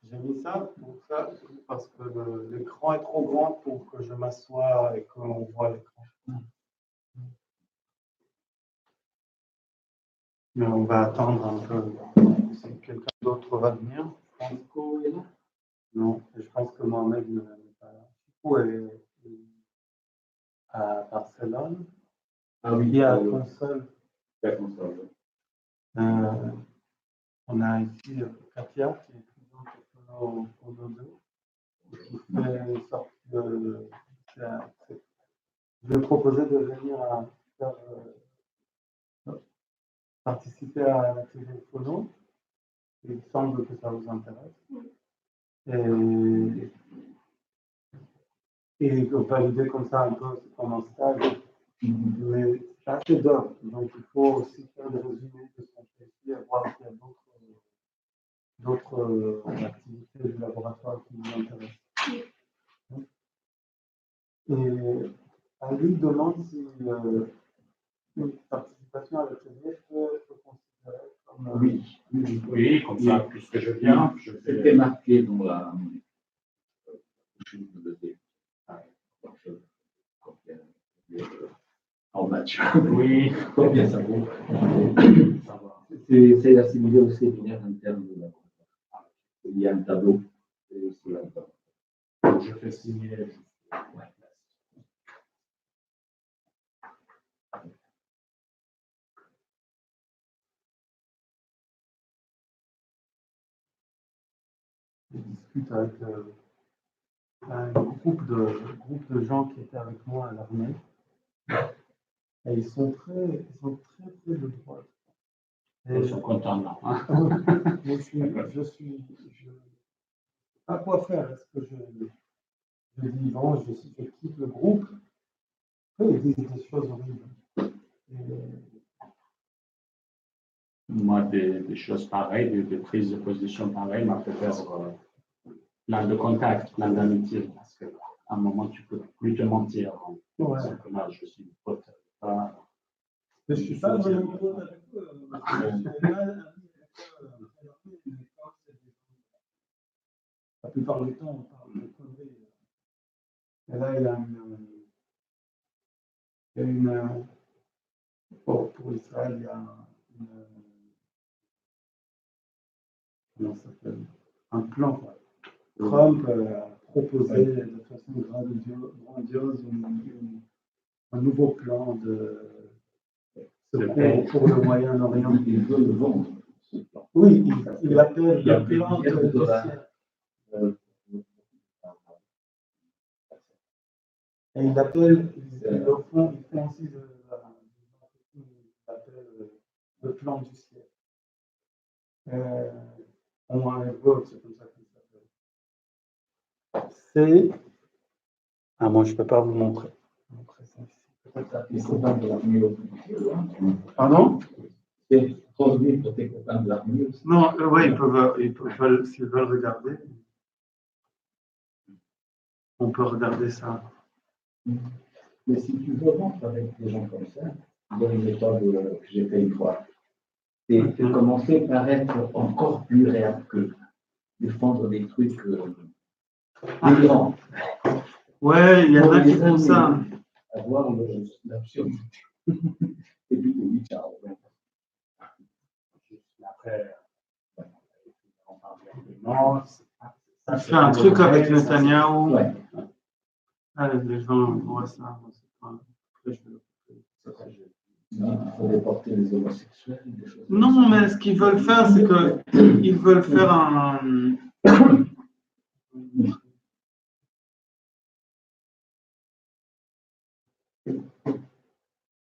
J'ai mis ça parce que l'écran est trop grand pour que je m'assoie et qu'on voit l'écran. Mais on va attendre un peu si quelqu'un d'autre va venir. Franco est là? Non, je pense que Mohamed n'est pas là. Chico est à Barcelone. Ah oui, il y a console. La console. On a ici Katia qui est étudiante pour nos deux. Qui fait une sorte de. Je lui ai proposé de venir participer à la téléphono. Il semble que ça vous intéresse. Et valider comme ça un peu pendant stage. Mais c'est assez d'heures, donc il faut aussi faire des résumés de ce qu'on fait ici et voir s'il y a d'autres activités du laboratoire qui nous intéressent. Et Ali demande si une participation à l'atelier peut être considérée comme. Oui, comme ça, puisque je viens, je fais. C'était marqué dans la. En match. Oui, bien ça vaut. C'est assimilé au séminaire interne de la. Il y a un tableau. Je fais simuler. Je discute avec un groupe de gens qui étaient avec moi à l'armée. Et ils sont très de droite. Ils sont contents, non? Je sais pas quoi faire. Est-ce que je dis bon, je quitte le groupe? Ils disent des choses horribles. Moi, des choses pareilles, des prises de position pareilles, m'a fait perdre plein de contacts, plein d'amitiés, parce qu'à un moment, tu peux plus te mentir. Ouais. Simplement, je suis pote. Mais je suis pas vraiment pote avec eux. La plupart du temps, on parle de conneries. Et là, il y a une pour Israël, il y a comment ça s'appelle? Un plan. Trump a proposé de façon grandiose un nouveau plan de secours pour le Moyen-Orient. Il veut le vendre. Oui, il appelle le plan du ciel. Et il appelle, au fond, il fait ainsi il appelle le plan du ciel. On a un vote, c'est comme ça qu'il s'appelle. C'est. Ah, moi, je ne peux pas vous montrer. Pardon? C'est transmis pour tes copains de l'armée aussi. Non, oui, ils peuvent, s'ils veulent regarder. On peut regarder ça. Mais si tu veux rentrer avec des gens comme ça, il y a une méthode que j'ai fait une fois. C'est de commencer par être encore plus réel que défendre des trucs délirants. Ouais, il y en a qui font ça. Avoir l'absurde. Et puis, oui, ciao. Après, non, ça fait un truc avec Netanyahou. Ouais. Allez, les gens voient ça. Il faut déporter les homosexuels. Des choses non, mais ce qu'ils veulent faire, c'est qu'ils veulent faire un.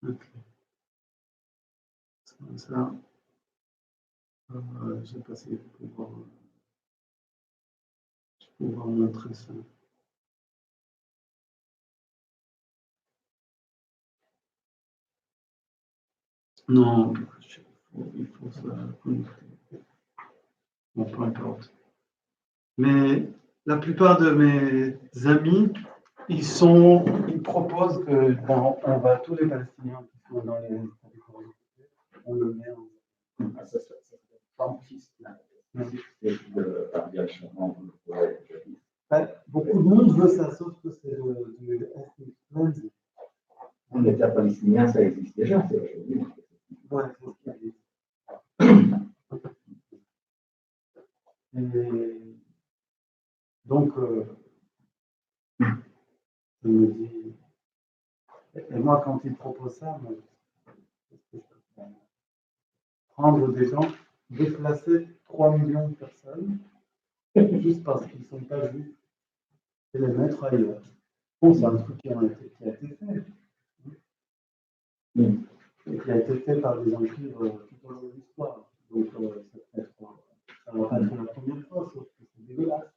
Okay. C'est comme ça. J'ai passé pour pouvoir montrer ça. Non, il faut ça connecter. Bon, peu importe. Mais la plupart de mes amis, ils proposent que on va tous les Palestiniens qui sont dans les territoires occupés, on le met en. Beaucoup de monde veut ça, sauf que c'est du ethnic cleansing. L'État palestinien, ça existe déjà, c'est aujourd'hui. Ouais, c'est ce qu'il dit. Et donc, je me dis, et moi, quand il propose ça, moi, prendre des gens, déplacer 3 millions de personnes, juste parce qu'ils ne sont pas juifs, et les mettre ailleurs. Bon, c'est un truc qui a été fait. Et qui a été fait par des empires tout au long de l'histoire. Donc, ça va pas être la première fois, sauf que c'est dégueulasse.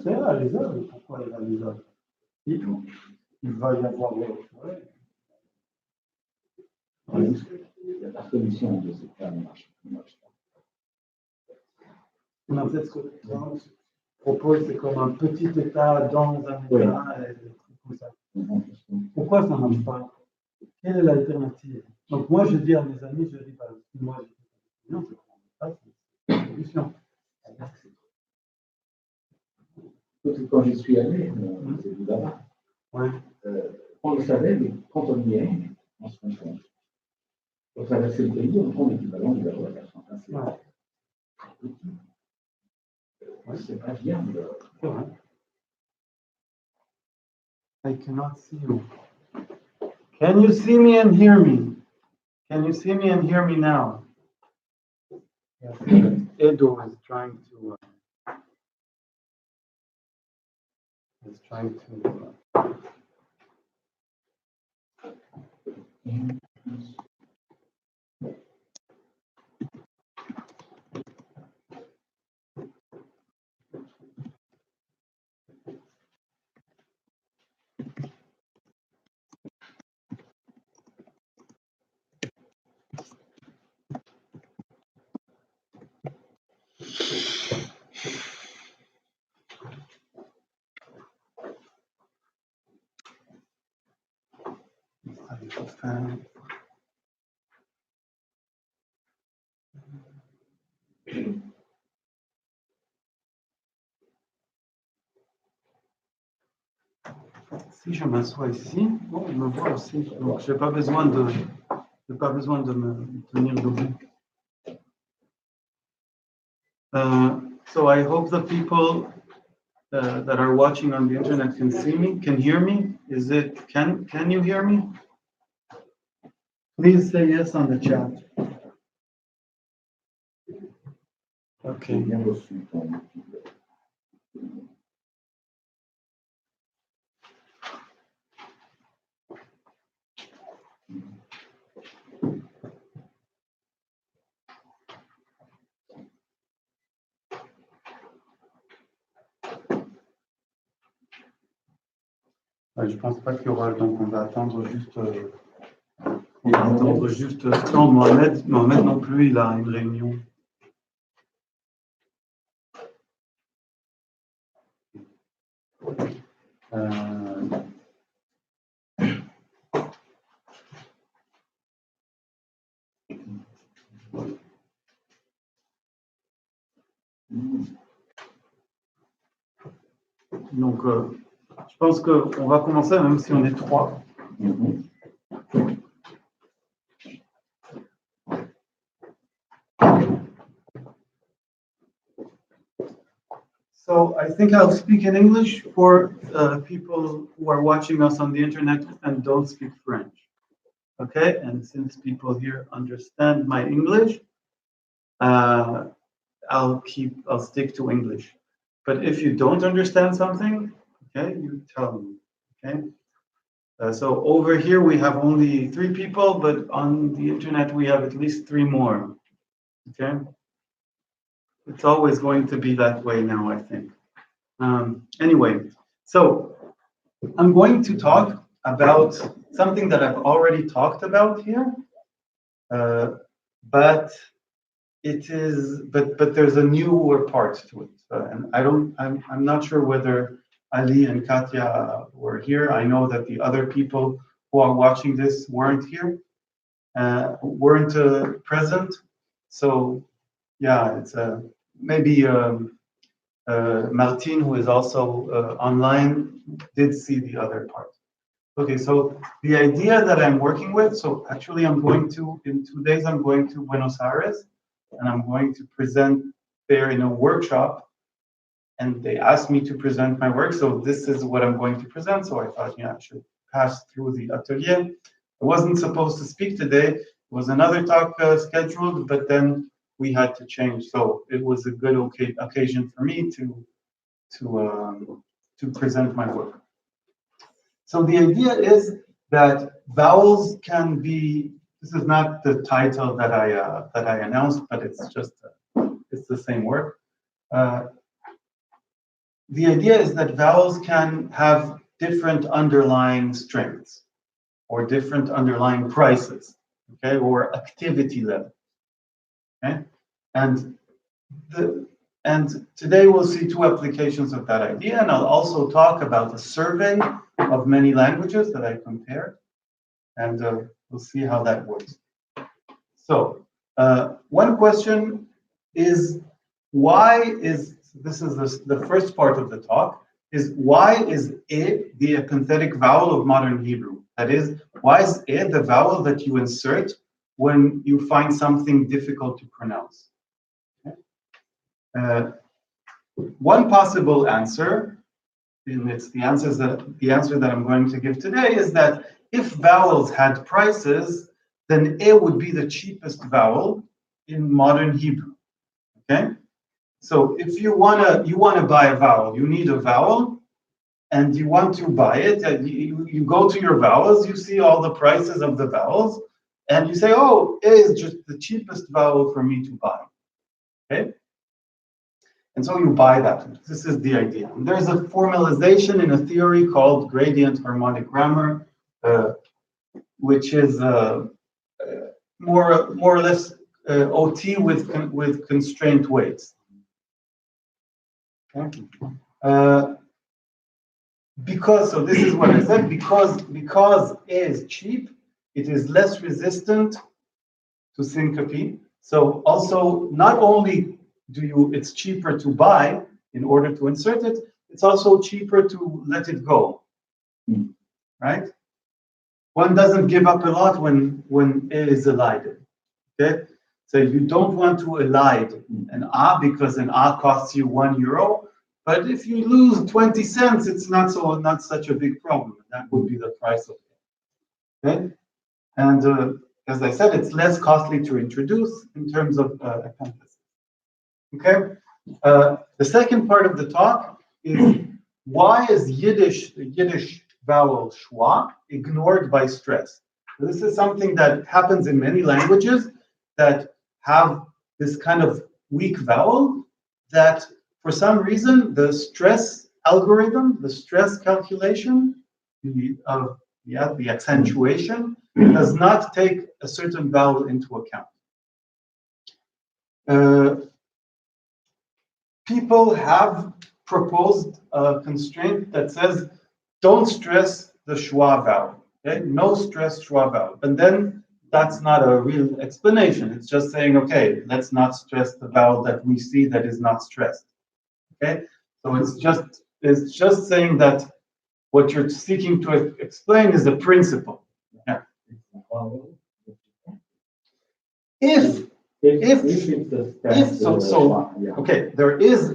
C'est réalisable. Pourquoi est réalisable? Il va y avoir. Ouais. La solution de ces cas ne marche pas. En fait, ce que Trump propose, c'est comme un petit État dans un État, et des trucs comme ça. Pourquoi ça ne marche pas? Quelle est l'alternative? Donc, moi, je dis à mes amis, je dis, moi, je ne prends pas, c'est une solution. Quand j'y suis allé, c'est tout là-bas. Ouais. On le savait, mais quand on y est, on se rend compte. Pour traverser le pays, on prend l'équivalent du bateau à 400. C'est pas viable. C'est vrai. I cannot see you. Can you see me and hear me? Can you see me and hear me now? Yes. Edo is trying to. Si je m'assois ici, bon, on me voit aussi. Donc, je n'ai pas besoin de me tenir debout. So I hope the people that are watching on the internet can see me, can hear me. Can you hear me? Please say yes on the chat. Okay. Je pense pas qu'il y aura, donc on va attendre juste. Non, Mohamed non plus, il a une réunion. Donc, je pense qu'on va commencer même si on est 3. So I think I'll speak in English for people who are watching us on the internet and don't speak French. Okay, and since people here understand my English, I'll stick to English. But if you don't understand something, okay, you tell me. Okay. So over here we have only 3 people, but on the internet we have at least 3 more. Okay. It's always going to be that way now, I think. Anyway, so I'm going to talk about something that I've already talked about here, but it is, but there's a newer part to it, and I'm not sure whether Ali and Katya were here. I know that the other people who are watching this weren't here, weren't present. So yeah, it's maybe Martin, who is also online, did see the other part. Okay, so the idea that I'm working with, so actually I'm going to, in 2 days, I'm going to Buenos Aires, and I'm going to present there in a workshop, and they asked me to present my work, so this is what I'm going to present, so I thought, yeah, I should pass through the atelier. I wasn't supposed to speak today, it was another talk scheduled, but then we had to change, so it was a good occasion for me to present my work. So the idea is that vowels can be. This is not the title that I announced, but it's just it's the same word. The idea is that vowels can have different underlying strengths or different underlying prices, okay, or activity level. Okay, and today we'll see two applications of that idea, and I'll also talk about a survey of many languages that I compared, and we'll see how that works. So one question is, why is, this is the first part of the talk, is why is I the epenthetic vowel of modern Hebrew? That is, why is I the vowel that you insert when you find something difficult to pronounce? Okay. One possible answer, and it's the answer that I'm going to give today, is that if vowels had prices, then A would be the cheapest vowel in modern Hebrew. Okay, so if you wanna buy a vowel, you need a vowel, and you want to buy it, and you go to your vowels, you see all the prices of the vowels, and you say, oh, A is just the cheapest vowel for me to buy. Okay. And so you buy that. This is the idea. And there's a formalization in a theory called gradient harmonic grammar, which is more or less OT with constraint weights. Okay. So this is what I said. Because A is cheap, it is less resistant to syncope. So also, not only it's cheaper to buy in order to insert it, it's also cheaper to let it go, right? One doesn't give up a lot when A is elided, okay? So you don't want to elide an A because an A costs you €1, but if you lose 20 cents, it's not such a big problem. That would be the price of it, okay? And as I said, it's less costly to introduce in terms of appendix. Okay. The second part of the talk is, why is the Yiddish vowel schwa ignored by stress? So this is something that happens in many languages that have this kind of weak vowel, that for some reason the stress algorithm, the stress calculation, the accentuation, does not take a certain vowel into account. People have proposed a constraint that says, don't stress the schwa vowel, okay? No stress schwa vowel. And then that's not a real explanation. It's just saying, okay, let's not stress the vowel that we see that is not stressed, okay? So it's just saying that what you're seeking to explain is the principle. Yeah. Okay, there is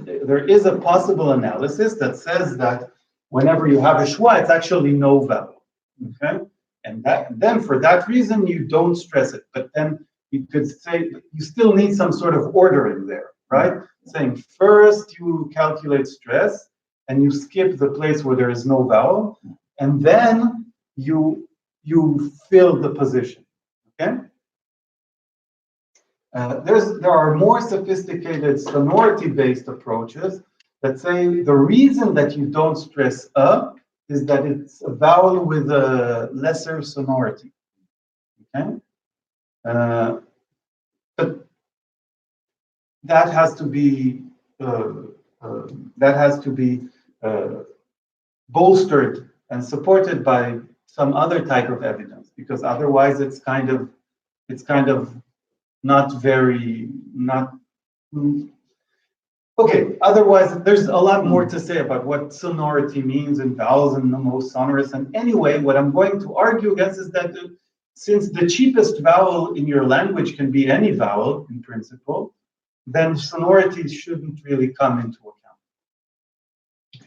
a possible analysis that says that whenever you have a schwa, it's actually no vowel. Okay, and then for that reason you don't stress it. But then you could say you still need some sort of order in there, right? Saying first you calculate stress and you skip the place where there is no vowel, and then you fill the position. Okay. There are more sophisticated sonority-based approaches that say the reason that you don't stress a is that it's a vowel with a lesser sonority. Okay, but that has to be uh, uh, bolstered and supported by some other type of evidence, because otherwise it's kind of not very not okay. Otherwise, there's a lot more to say about what sonority means and vowels and the most sonorous. And anyway, what I'm going to argue against is that since the cheapest vowel in your language can be any vowel in principle, then sonority shouldn't really come into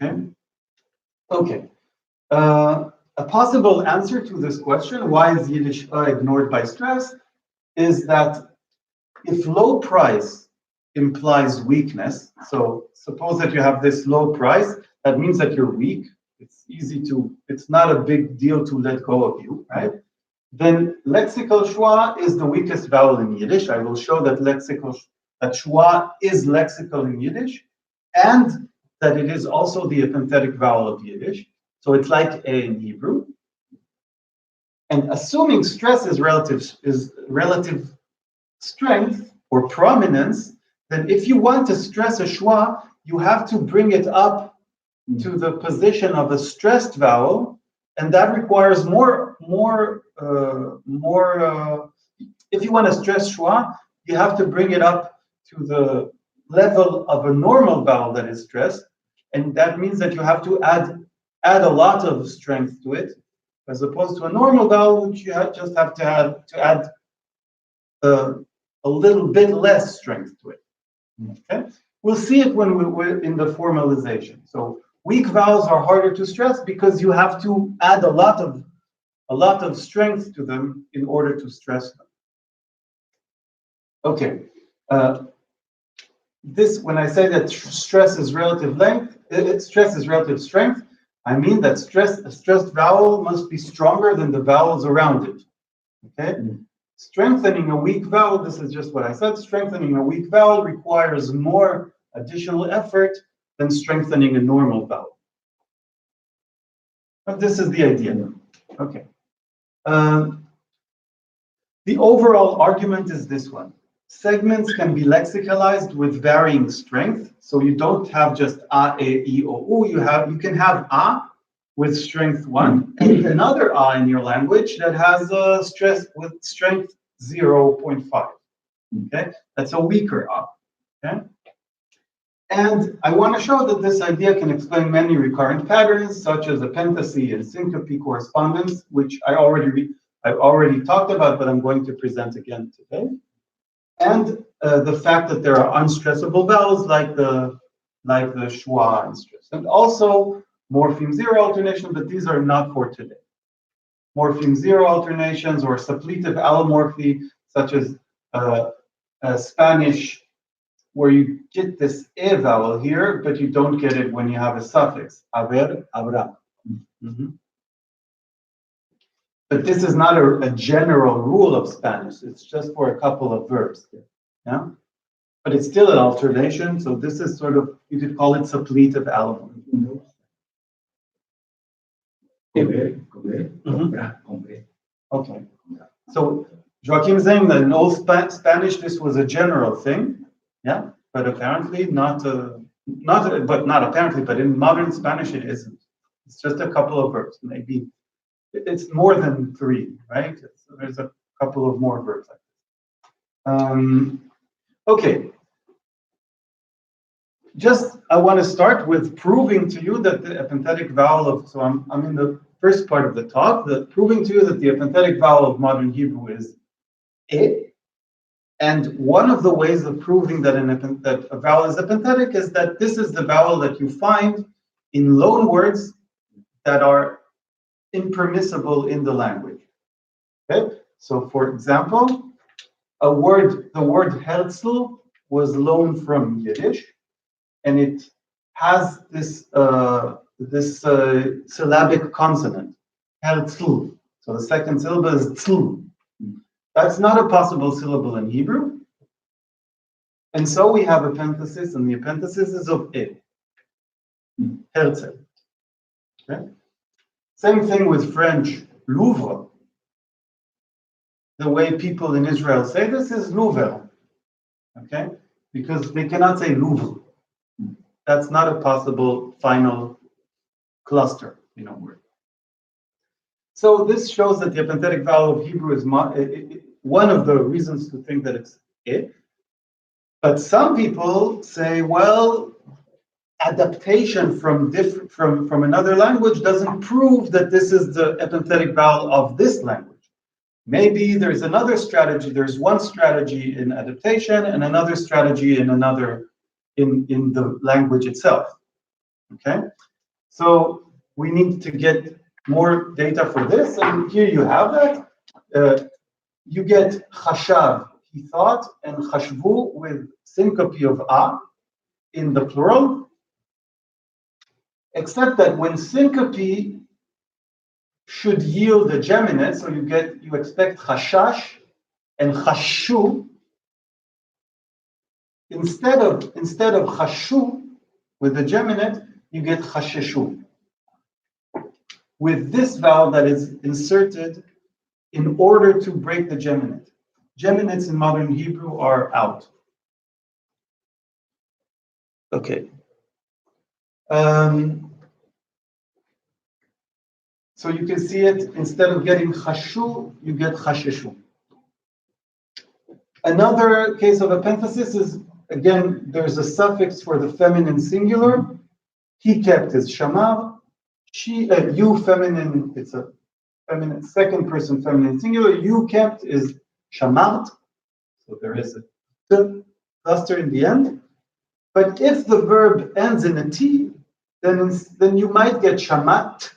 account. Okay. A possible answer to this question, why is Yiddish ignored by stress, is that if low price implies weakness, so suppose that you have this low price, that means that you're weak. It's not a big deal to let go of you, right? Then lexical schwa is the weakest vowel in Yiddish. I will show that schwa is lexical in Yiddish, and that it is also the epenthetic vowel of Yiddish. So it's like A in Hebrew. And assuming stress is relative strength or prominence, then if you want to stress a schwa, you have to bring it up to the position of a stressed vowel, and that requires more. If you want to stress schwa, you have to bring it up to the level of a normal vowel that is stressed, and that means that you have to add a lot of strength to it, as opposed to a normal vowel, which you just have to add a little bit less strength to it. Okay, we'll see it when we're in the formalization. So weak vowels are harder to stress because you have to add a lot of strength to them in order to stress them. Okay, when I say that stress is relative strength, I mean that a stressed vowel must be stronger than the vowels around it. Okay. Strengthening a weak vowel, this is just what I said, strengthening a weak vowel requires more additional effort than strengthening a normal vowel. But this is the idea. Okay. The overall argument is this one. Segments can be lexicalized with varying strength, so you don't have just a, e, o, u. You can have a with strength 1 and another a in your language that has a stress with strength 0.5. Okay, that's a weaker a. Okay, and I want to show that this idea can explain many recurrent patterns, such as epentasy and syncope correspondence, which I've already talked about, but I'm going to present again today. And the fact that there are unstressable vowels like the schwa and stress, and also morpheme zero alternation, but these are not for today. Morpheme zero alternations or suppletive allomorphy, such as Spanish, where you get this e vowel here, but you don't get it when you have a suffix, haber, habrá. But this is not a general rule of Spanish. It's just for a couple of verbs. Yeah, but it's still an alternation. So this is sort of, you could call it suppletive allomorphy. Okay. So Joaquim is saying that in Old Spanish this was a general thing. Yeah, but apparently but in modern Spanish it isn't. It's just a couple of verbs. Maybe it's more than 3, right? So there's a couple of more verbs like this. Okay. I want to start with proving to you that the epenthetic vowel so I'm in the first part of the talk, proving to you that the epenthetic vowel of modern Hebrew is e. And one of the ways of proving that a vowel is epenthetic is that this is the vowel that you find in loan words that are impermissible in the language. Okay? So for example, the word Herzl was loaned from Yiddish, and it has this syllabic consonant, Herzl. So the second syllable is tzl. That's not a possible syllable in Hebrew. And so we have epenthesis, and the epenthesis is of e. Herzl. Okay? Same thing with French, Louvre. The way people in Israel say this is Louvre. Okay? because they cannot say Louvre. That's not a possible final cluster, word. So this shows that the epenthetic vowel of Hebrew is one of the reasons to think that it's it. But some people say, well, adaptation from another language doesn't prove that this is the epenthetic vowel of this language. Maybe there's another strategy. There's one strategy in adaptation and another strategy in the language itself. Okay, so we need to get more data for this, and here you have that. You get chashav, he thought, and chashvu with syncope of a in the plural, except that when syncope should yield a geminate, so you expect chashash and chashu. Instead of chashu with the geminate, you get chasheshu with this vowel that is inserted in order to break the geminate. Geminates in modern Hebrew are out. Okay. So you can see it, instead of getting chashu, you get chasheshu. Another case of epenthesis is, again, there's a suffix for the feminine singular. He kept his shamar. You feminine, it's a feminine, second person feminine singular. You kept is shamart. So there is a t cluster in the end. But if the verb ends in a t, then you might get shamat.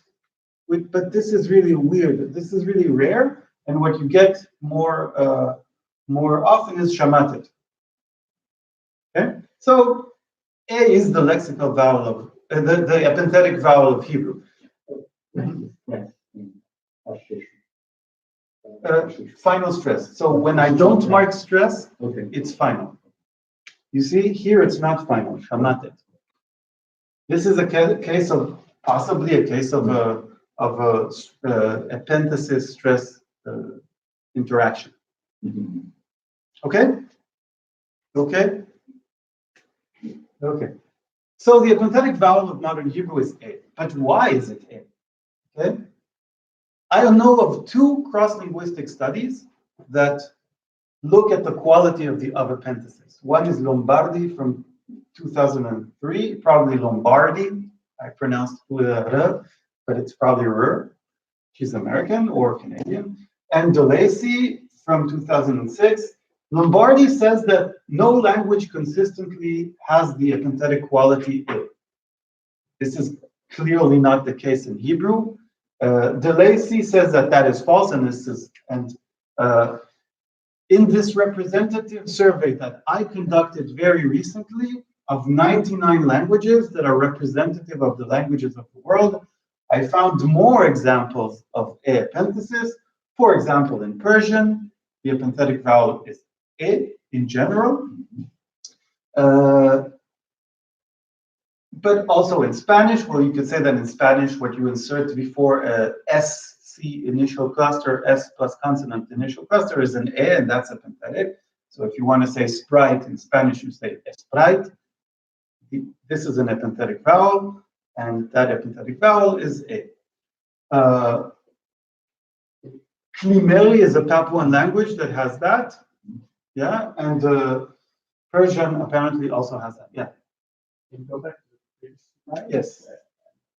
But this is really weird. This is really rare, and what you get more often is shamatet. Okay, so a is the lexical vowel of the epenthetic vowel of Hebrew. Final stress. So when I don't mark stress, it's final. You see here, it's not final. Shamatet. This is a case of possibly a case of a epenthesis stress interaction. Okay? Okay? Okay. So the epenthetic vowel of modern Hebrew is A. But why is it A? Okay? I know of two cross-linguistic studies that look at the quality of epenthesis. One is Lombardi from 2003, probably Lombardi. I pronounced R, but it's probably R. She's American or Canadian. And DeLacy from 2006. Lombardi says that no language consistently has the epenthetic quality A. This is clearly not the case in Hebrew. DeLacy says that is false, and in this representative survey that I conducted very recently of 99 languages that are representative of the languages of the world, I found more examples of A epenthesis. For example, in Persian, the epenthetic vowel is A in general. But also in Spanish, well, you could say that in Spanish, what you insert before a SC initial cluster, S plus consonant initial cluster is an A, and that's epenthetic. So if you want to say sprite in Spanish, you say sprite. This is an epenthetic vowel, and that epenthetic vowel is A. Klimeri is a Papuan language that has that. Yeah, and Persian apparently also has that. Yeah. Can you go back to the previous slide? Yes.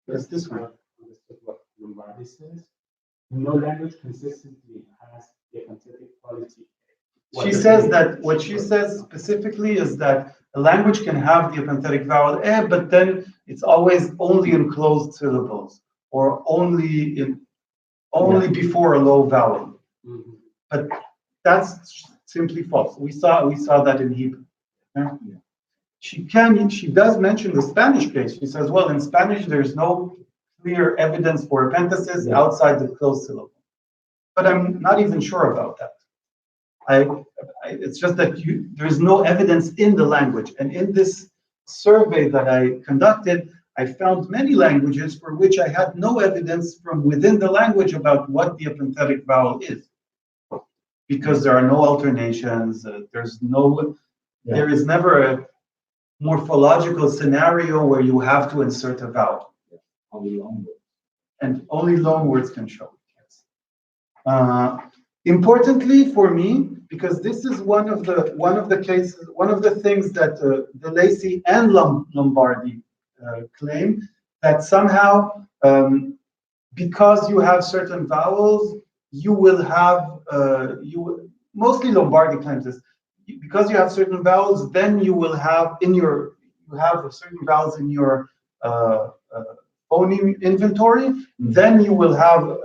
Yes, this one. Understood what Lombardi says. No language consistently has the epenthetic quality. She says that what she says specifically is that a language can have the epenthetic vowel eh, but then it's always only in closed syllables or only before a low vowel. Mm-hmm. But that's simply false. We saw that in Hebrew. Yeah? She does mention the Spanish case. She says, well, in Spanish there's no clear evidence for epenthesis outside the closed syllable. But I'm not even sure about that. It's just that there's no evidence in the language. And in this survey that I conducted, I found many languages for which I had no evidence from within the language about what the epenthetic vowel is. Because there are no alternations, there's no Yeah. There is never a morphological scenario where you have to insert a vowel. Only long words. And only loan words can show it. Yes. Importantly for me, because this is one of the cases, one of the things that De Lacy and Lombardi claim, that somehow because you have certain vowels, you will have mostly Lombardi claims this, because you have certain vowels, then you will have you have certain vowels in your phoneme inventory, then you will have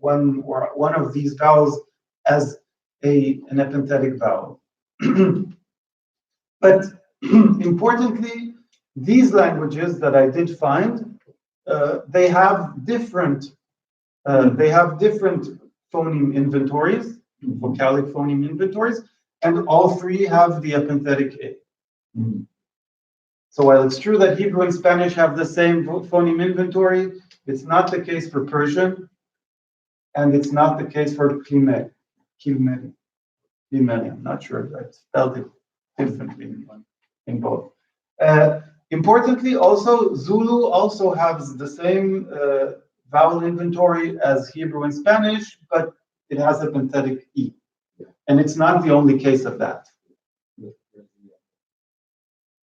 one of these vowels as an epenthetic vowel. But importantly, these languages that I did find, they have different phoneme inventories, vocalic phoneme inventories, and all three have the epenthetic A. So while it's true that Hebrew and Spanish have the same phoneme inventory, it's not the case for Persian, and it's not the case for Kimeli. I'm not sure if I spelled it differently in both. Importantly, also, Zulu also has the same vowel inventory as Hebrew and Spanish, but it has a epenthetic E. And it's not the only case of that.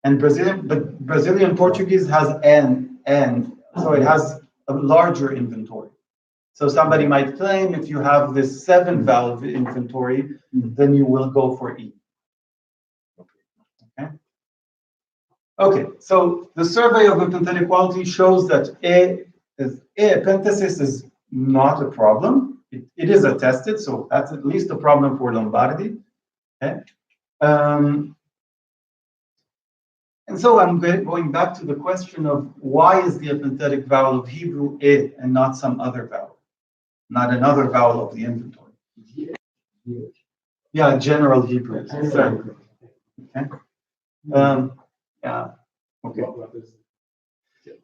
And Brazilian Portuguese has and, so it has a larger inventory. So somebody might claim if you have this 7 vowel inventory, then you will go for E. Okay, so the survey of epenthetic quality shows that A epenthesis is not a problem. It is attested, so that's at least a problem for Lombardi. Okay. And so I'm going back to the question of why is the epenthetic vowel of Hebrew E and not some other vowel, not another vowel of the inventory? Yeah, general Hebrew. Sorry. Okay. Yeah. Okay.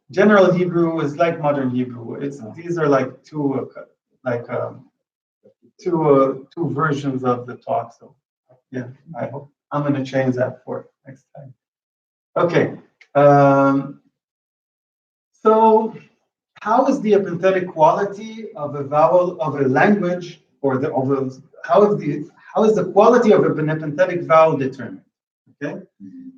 General Hebrew is like modern Hebrew. These are like two versions of the talk. So yeah, I hope I'm going to change that for next time. Okay. So how is the epenthetic quality of a vowel of a language, or how is the quality of an epenthetic vowel determined? Okay.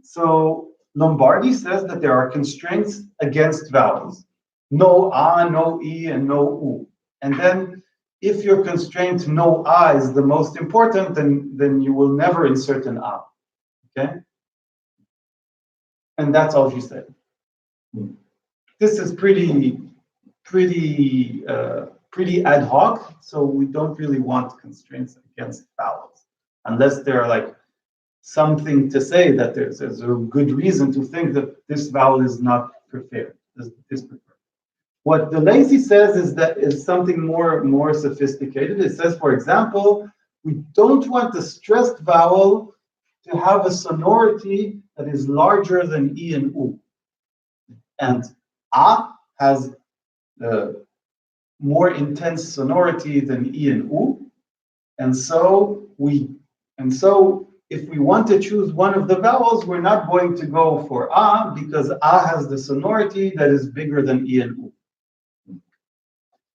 So Lombardi says that there are constraints against vowels. No A, no E, and no U. And then if your constraint no A is the most important, then you will never insert an A. Okay? And that's all she said. This is pretty ad hoc, so we don't really want constraints against vowels, unless they're like something to say that there's a good reason to think that this vowel is not preferred. What De Lacy says is something more sophisticated. It says, for example, we don't want the stressed vowel to have a sonority that is larger than E and U. And A has the more intense sonority than E and U. And so if we want to choose one of the vowels, we're not going to go for A because A has the sonority that is bigger than E and U.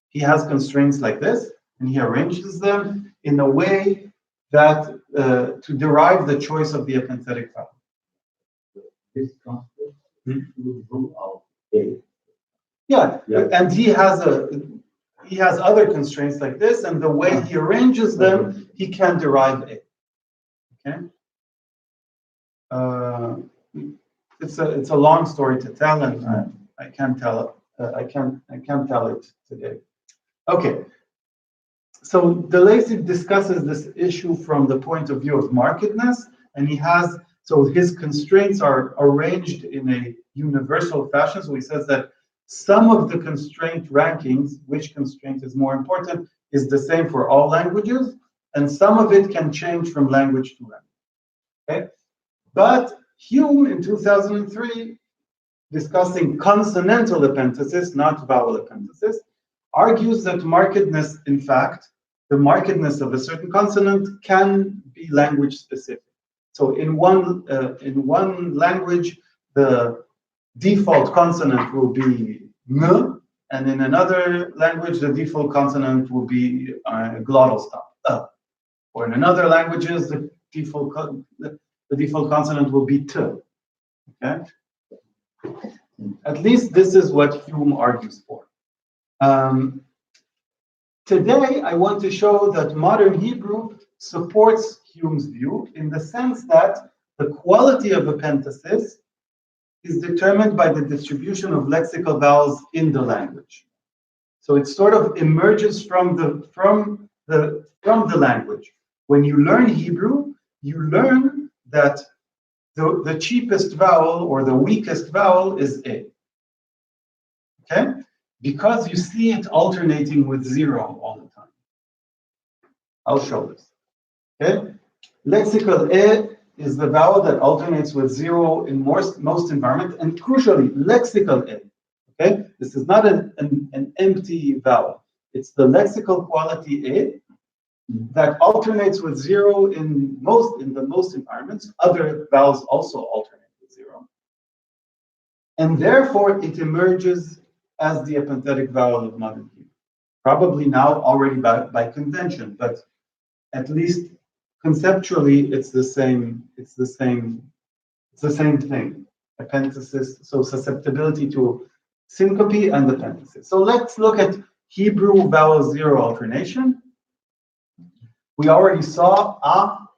He has constraints like this, and he arranges them in a way that to derive the choice of the epenthetic vowel. This concept will rule out A. Yeah, and he has other constraints like this, and the way he arranges them, he can derive A. Okay. It's a long story to tell, and I can't tell it. I can't tell it today. Okay. So De Lacy discusses this issue from the point of view of markedness, and so his constraints are arranged in a universal fashion. So he says that some of the constraint rankings, which constraint is more important, is the same for all languages, and some of it can change from language to language. Okay? But Hume in 2003, discussing consonantal epenthesis, not vowel epenthesis, argues that markedness, in fact, the markedness of a certain consonant can be language specific. So in one language, the default consonant will be n, and in another language, the default consonant will be a glottal stop, or in another languages, the default consonant will be t. Okay. At least this is what Hume argues for. Today, I want to show that modern Hebrew supports Hume's view in the sense that the quality of epentasis is determined by the distribution of lexical vowels in the language. So it sort of emerges from the language. When you learn Hebrew, you learn that the cheapest vowel or the weakest vowel is A. Okay? Because you see it alternating with 0 all the time. I'll show this. Okay? Lexical A is the vowel that alternates with 0 in most environments, and crucially, lexical A. Okay? This is not an empty vowel. It's the lexical quality A that alternates with 0 in the most environments. Other vowels also alternate with 0. And therefore, it emerges as the epenthetic vowel of modern Hebrew. Probably now already by convention, but at least conceptually, it's the same thing. Epenthesis, so susceptibility to syncope and epenthesis. So let's look at Hebrew vowel 0 alternation. We already saw a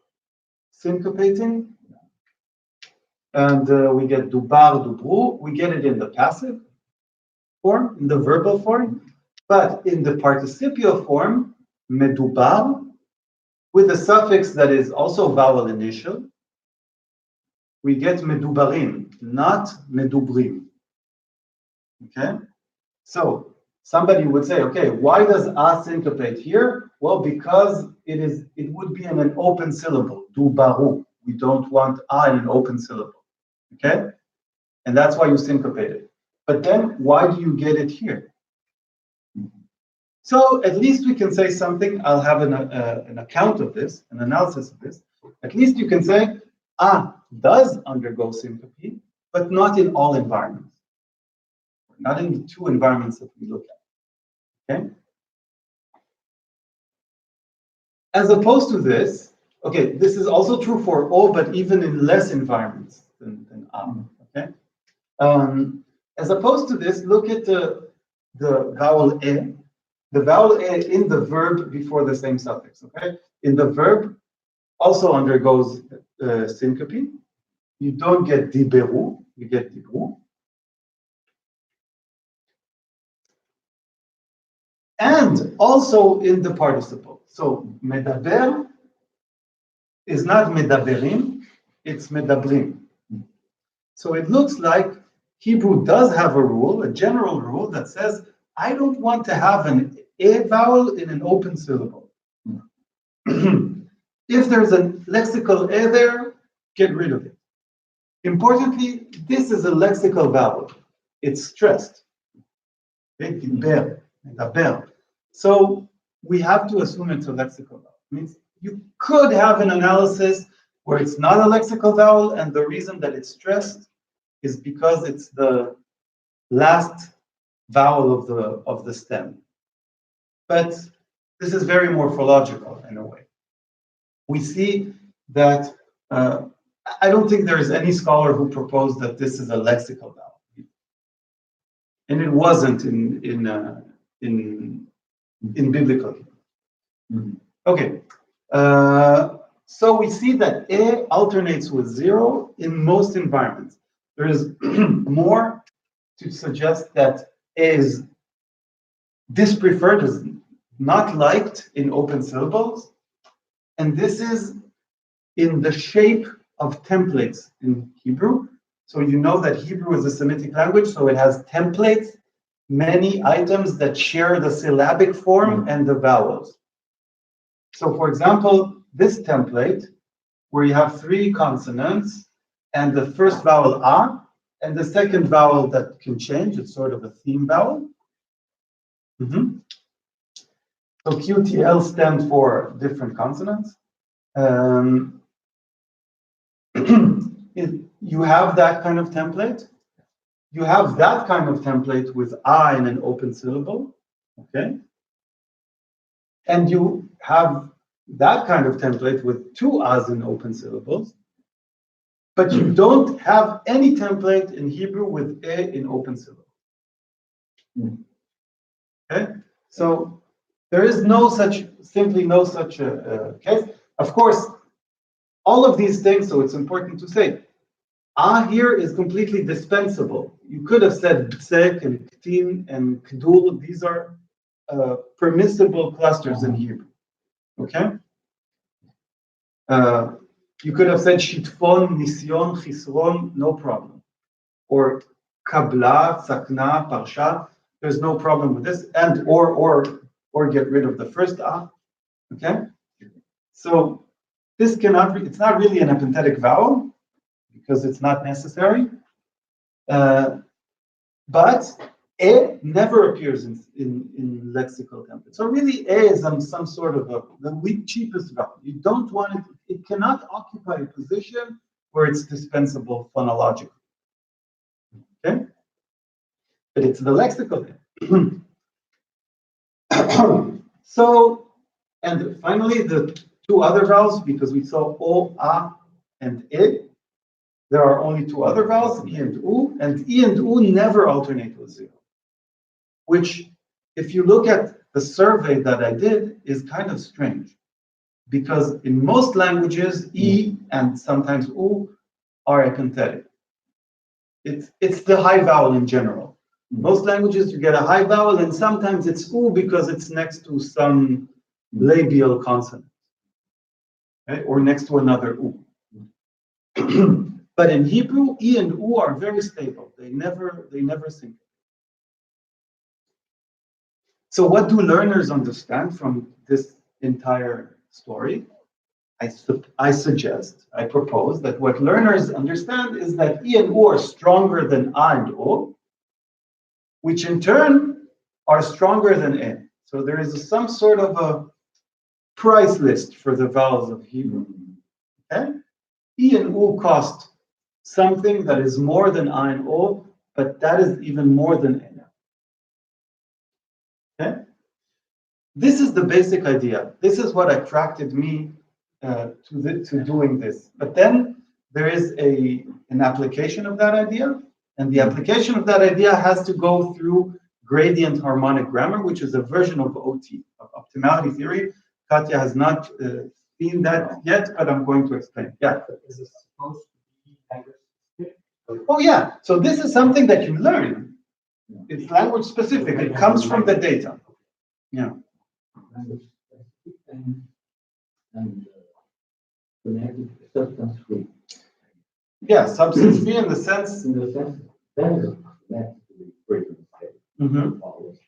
syncopating, and we get dubar, dubru. We get it in the passive form, in the verbal form, but in the participial form, medubar, with a suffix that is also vowel initial, we get medubarim, not medubrim. Okay? So somebody would say, okay, why does a syncopate here? Well, because it would be in an open syllable, dubaru. We don't want a in an open syllable. Okay? And that's why you syncopate it. But then why do you get it here? So at least we can say something. I'll have an account of this, an analysis of this. At least you can say a does undergo syncope, but not in all environments. Not in the two environments that we look at. Okay? As opposed to this, okay, this is also true for O, but even in less environments than A. Okay? As opposed to this, look at the vowel E. The vowel E in the verb before the same suffix. Okay? In the verb also undergoes syncope. You don't get diberu, you get dibru. And also in the participle. So medaber is not medaberim, it's medabrim. So it looks like Hebrew does have a rule, a general rule that says, I don't want to have an A vowel in an open syllable. If there's a lexical A there, get rid of it. Importantly, this is a lexical vowel. It's stressed. Okay? So we have to assume it's a lexical vowel. It means you could have an analysis where it's not a lexical vowel, and the reason that it's stressed is because it's the last vowel of the stem. But this is very morphological in a way. We see that I don't think there is any scholar who proposed that this is a lexical vowel, and it wasn't in biblical. Okay, so we see that A alternates with 0 in most environments. There is more to suggest that A is dispreferred, is not liked in open syllables, and this is in the shape of templates in Hebrew. So you know that Hebrew is a Semitic language, so it has templates, many items that share the syllabic form and the vowels. So for example, this template, where you have 3 consonants, and the first vowel A, and the second vowel that can change, it's sort of a theme vowel. So QTL stands for different consonants. You have that kind of template. You have that kind of template with I in an open syllable, okay? And you have that kind of template with two A's in open syllables, but you don't have any template in Hebrew with A in open syllables. Okay? So there is simply no such a case. Of course, all of these things, so it's important to say, here is completely dispensable. You could have said btsek and ktin and kdul. These are permissible clusters in Hebrew. Okay? You could have said shitfon, nisyon, chisron, no problem. Or kabla, sakna, parsha. There's no problem with this. And or get rid of the first a. Okay? So this it's not really an epenthetic vowel, because it's not necessary. But E never appears in lexical template. So really E is some sort of the cheapest vowel. You don't want it, it cannot occupy a position where it's dispensable phonologically. Okay? But it's the lexical thing. So, and finally the two other vowels, because we saw O, A, and E. There are only two other vowels, E and U, and E and U never alternate with zero. Which, if you look at the survey that I did, is kind of strange. Because in most languages, E and sometimes U are epenthetic. It's the high vowel in general. In most languages, you get a high vowel, and sometimes it's U because it's next to some labial consonant, okay? Or next to another U. But in Hebrew, E and U are very stable. They never sink. So what do learners understand from this entire story? I propose that what learners understand is that E and U are stronger than A and O, which in turn are stronger than E. So there is some sort of a price list for the vowels of Hebrew. Okay? E and U cost something that is more than A and O, but that is even more than E. Okay? This is the basic idea. This is what attracted me to doing this. But then there is an application of that idea, and the application of that idea has to go through gradient harmonic grammar, which is a version of OT, of optimality theory. Katya has not seen that yet, but I'm going to explain. Yeah. Is it supposed to be language specific? Oh yeah. So this is something that you learn. It's language specific. It comes from the data. Yeah. Language specific and connected substance free. Yeah, substance free in the sense. In the sense that is connected to the frequency vowels.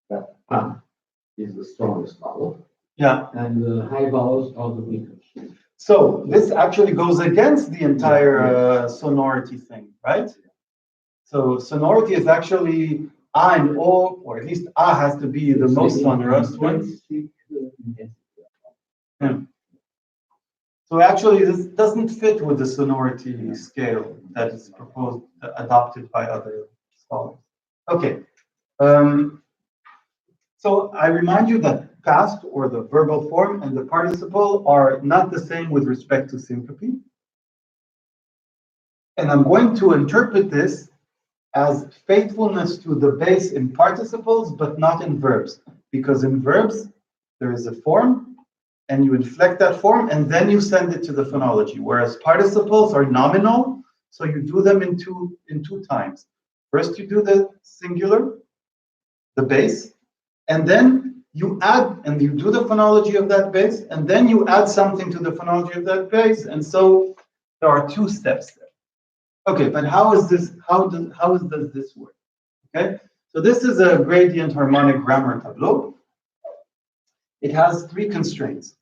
That A is the strongest vowel. Yeah. And the high vowels are the weakest. So this actually goes against the entire sonority thing, right? So sonority is actually A and O, or at least A has to be the most sonorous one. Yeah. So actually, this doesn't fit with the sonority scale that is proposed, adopted by other scholars. Okay. So I remind you that past, or the verbal form, and the participle are not the same with respect to syncope. And I'm going to interpret this as faithfulness to the base in participles, but not in verbs. Because in verbs, there is a form, and you inflect that form, and then you send it to the phonology. Whereas participles are nominal, so you do them in two times. First, you do the singular, the base, and then you add, and you do the phonology of that base, and then you add something to the phonology of that base, and so there are two steps there. Okay, but how does this work? Okay, so this is a gradient harmonic grammar tableau. It has three constraints.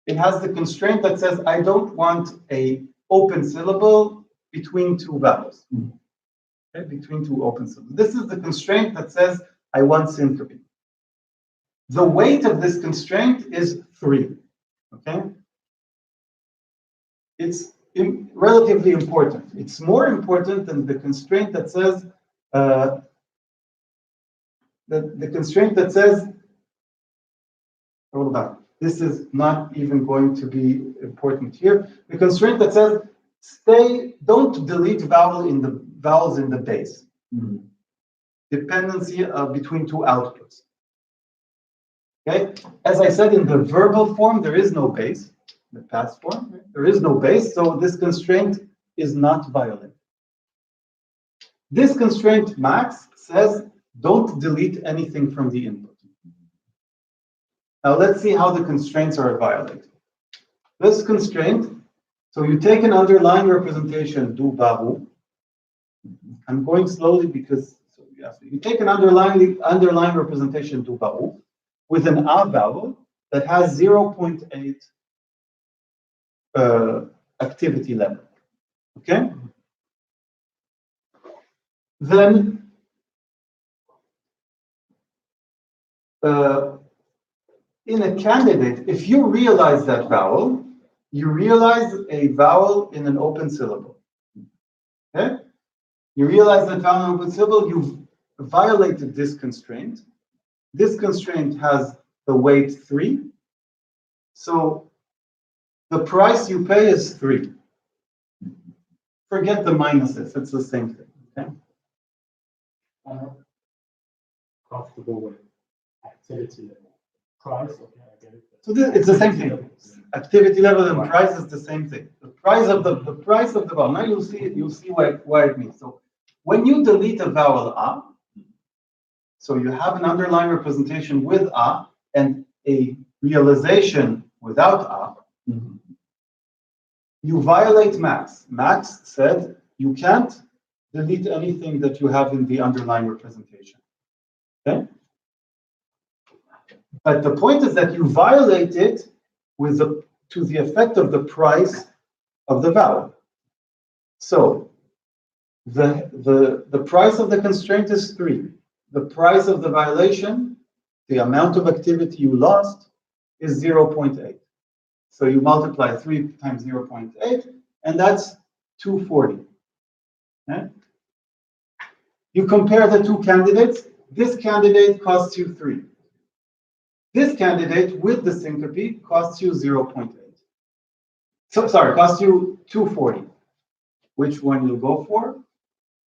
It has the constraint that says I don't want a open syllable between two vowels. Okay, between two open syllables. This is the constraint that says I want syncope. The weight of this constraint is 3. Okay, it's relatively important. It's more important than the constraint that says the constraint that says, hold on, this is not even going to be important here. The constraint that says don't delete vowels in the base. Dependency between two outputs. Okay, as I said, in the verbal form, there is no base. The past form, there is no base, so this constraint is not violated. This constraint, max, says don't delete anything from the input. Now let's see how the constraints are violated. This constraint, so you take an underlying representation, do baru. I'm going slowly because, you take an underlying representation, do baru, with an a vowel that has 0.8 activity level. Okay? Then in a candidate, if you realize that vowel, you realize a vowel in an open syllable. Okay? You realize that vowel in an open syllable, you've violated this constraint. This constraint has the weight 3. So the price you pay is 3. Forget the minuses, it's the same thing. Okay? Comfortable with activity level. Price, okay, I get it. So it's the same thing. Activity level and price is the same thing. The price of the vowel. Now you'll see why it means. So when you delete a vowel a, so you have an underlying representation with a and a realization without a, you violate max. Max said you can't delete anything that you have in the underlying representation. Okay? But the point is that you violate it to the effect of the price of the vowel. So the price of the constraint is 3. The price of the violation, the amount of activity you lost, is 0.8. So you multiply 3 times 0.8, and that's 240. Okay? You compare the two candidates. This candidate costs you 3. This candidate with the syncope costs you 0.8. So sorry, costs you 240. Which one you go for?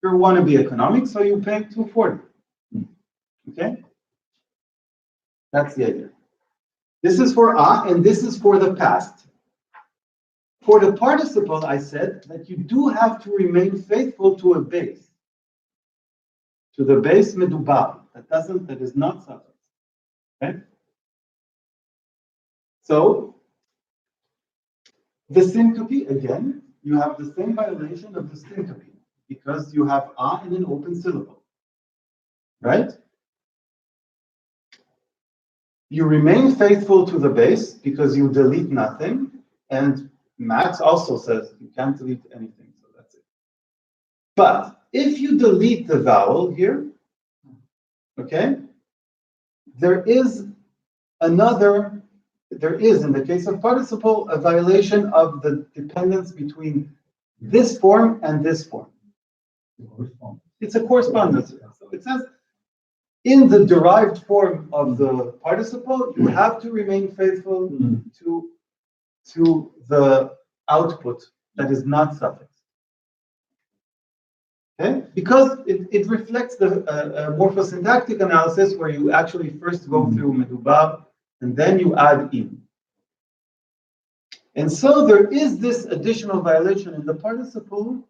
You want to be economic, so you pay 240. Okay? That's the idea. This is for a, and this is for the past. For the participle, I said that you do have to remain faithful to a base. To the base medubar. That is not suffix. Okay? So the syncope, again, you have the same violation of the syncope because you have a in an open syllable. Right? You remain faithful to the base because you delete nothing, and Max also says you can't delete anything, so that's it. But if you delete the vowel here, okay, there is in the case of participle, a violation of the dependence between this form and this form. It's a correspondence. So it says, in the derived form of the participle, you have to remain faithful to the output that is not suffix. Okay? Because it reflects the morphosyntactic analysis where you actually first go through medubar and then you add in. And so there is this additional violation in the participle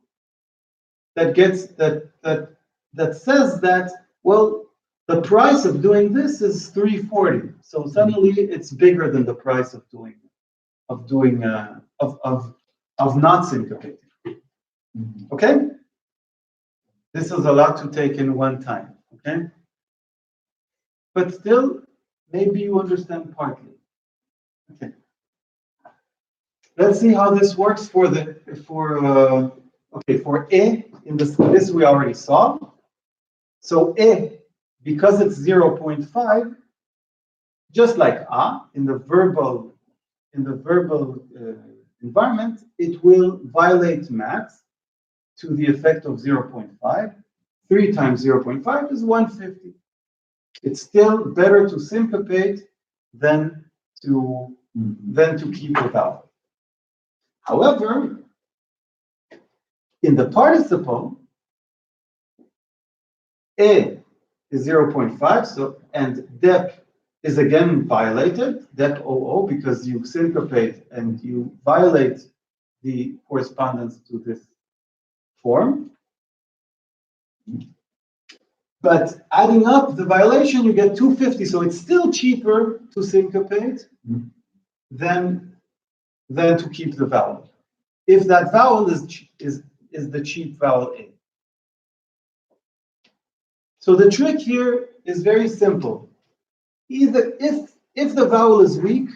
that says that, well, the price of doing this is 340. So suddenly it's bigger than the price of not syncopating. Okay? This is a lot to take in one time. Okay? But still, maybe you understand partly. Okay. Let's see how this works for E in this we already saw. So E, because it's 0.5, just like A in the verbal environment, it will violate max to the effect of 0.5. 3 times 0.5 is 150. It's still better to syncopate than to keep the vowel. However, in the participle, A is 0.5, so and dep is again violated, dep OO, because you syncopate and you violate the correspondence to this form. But adding up the violation, you get 250, so it's still cheaper to syncopate than to keep the vowel, if that vowel is the cheap vowel A. So the trick here is very simple. Either if the vowel is weak,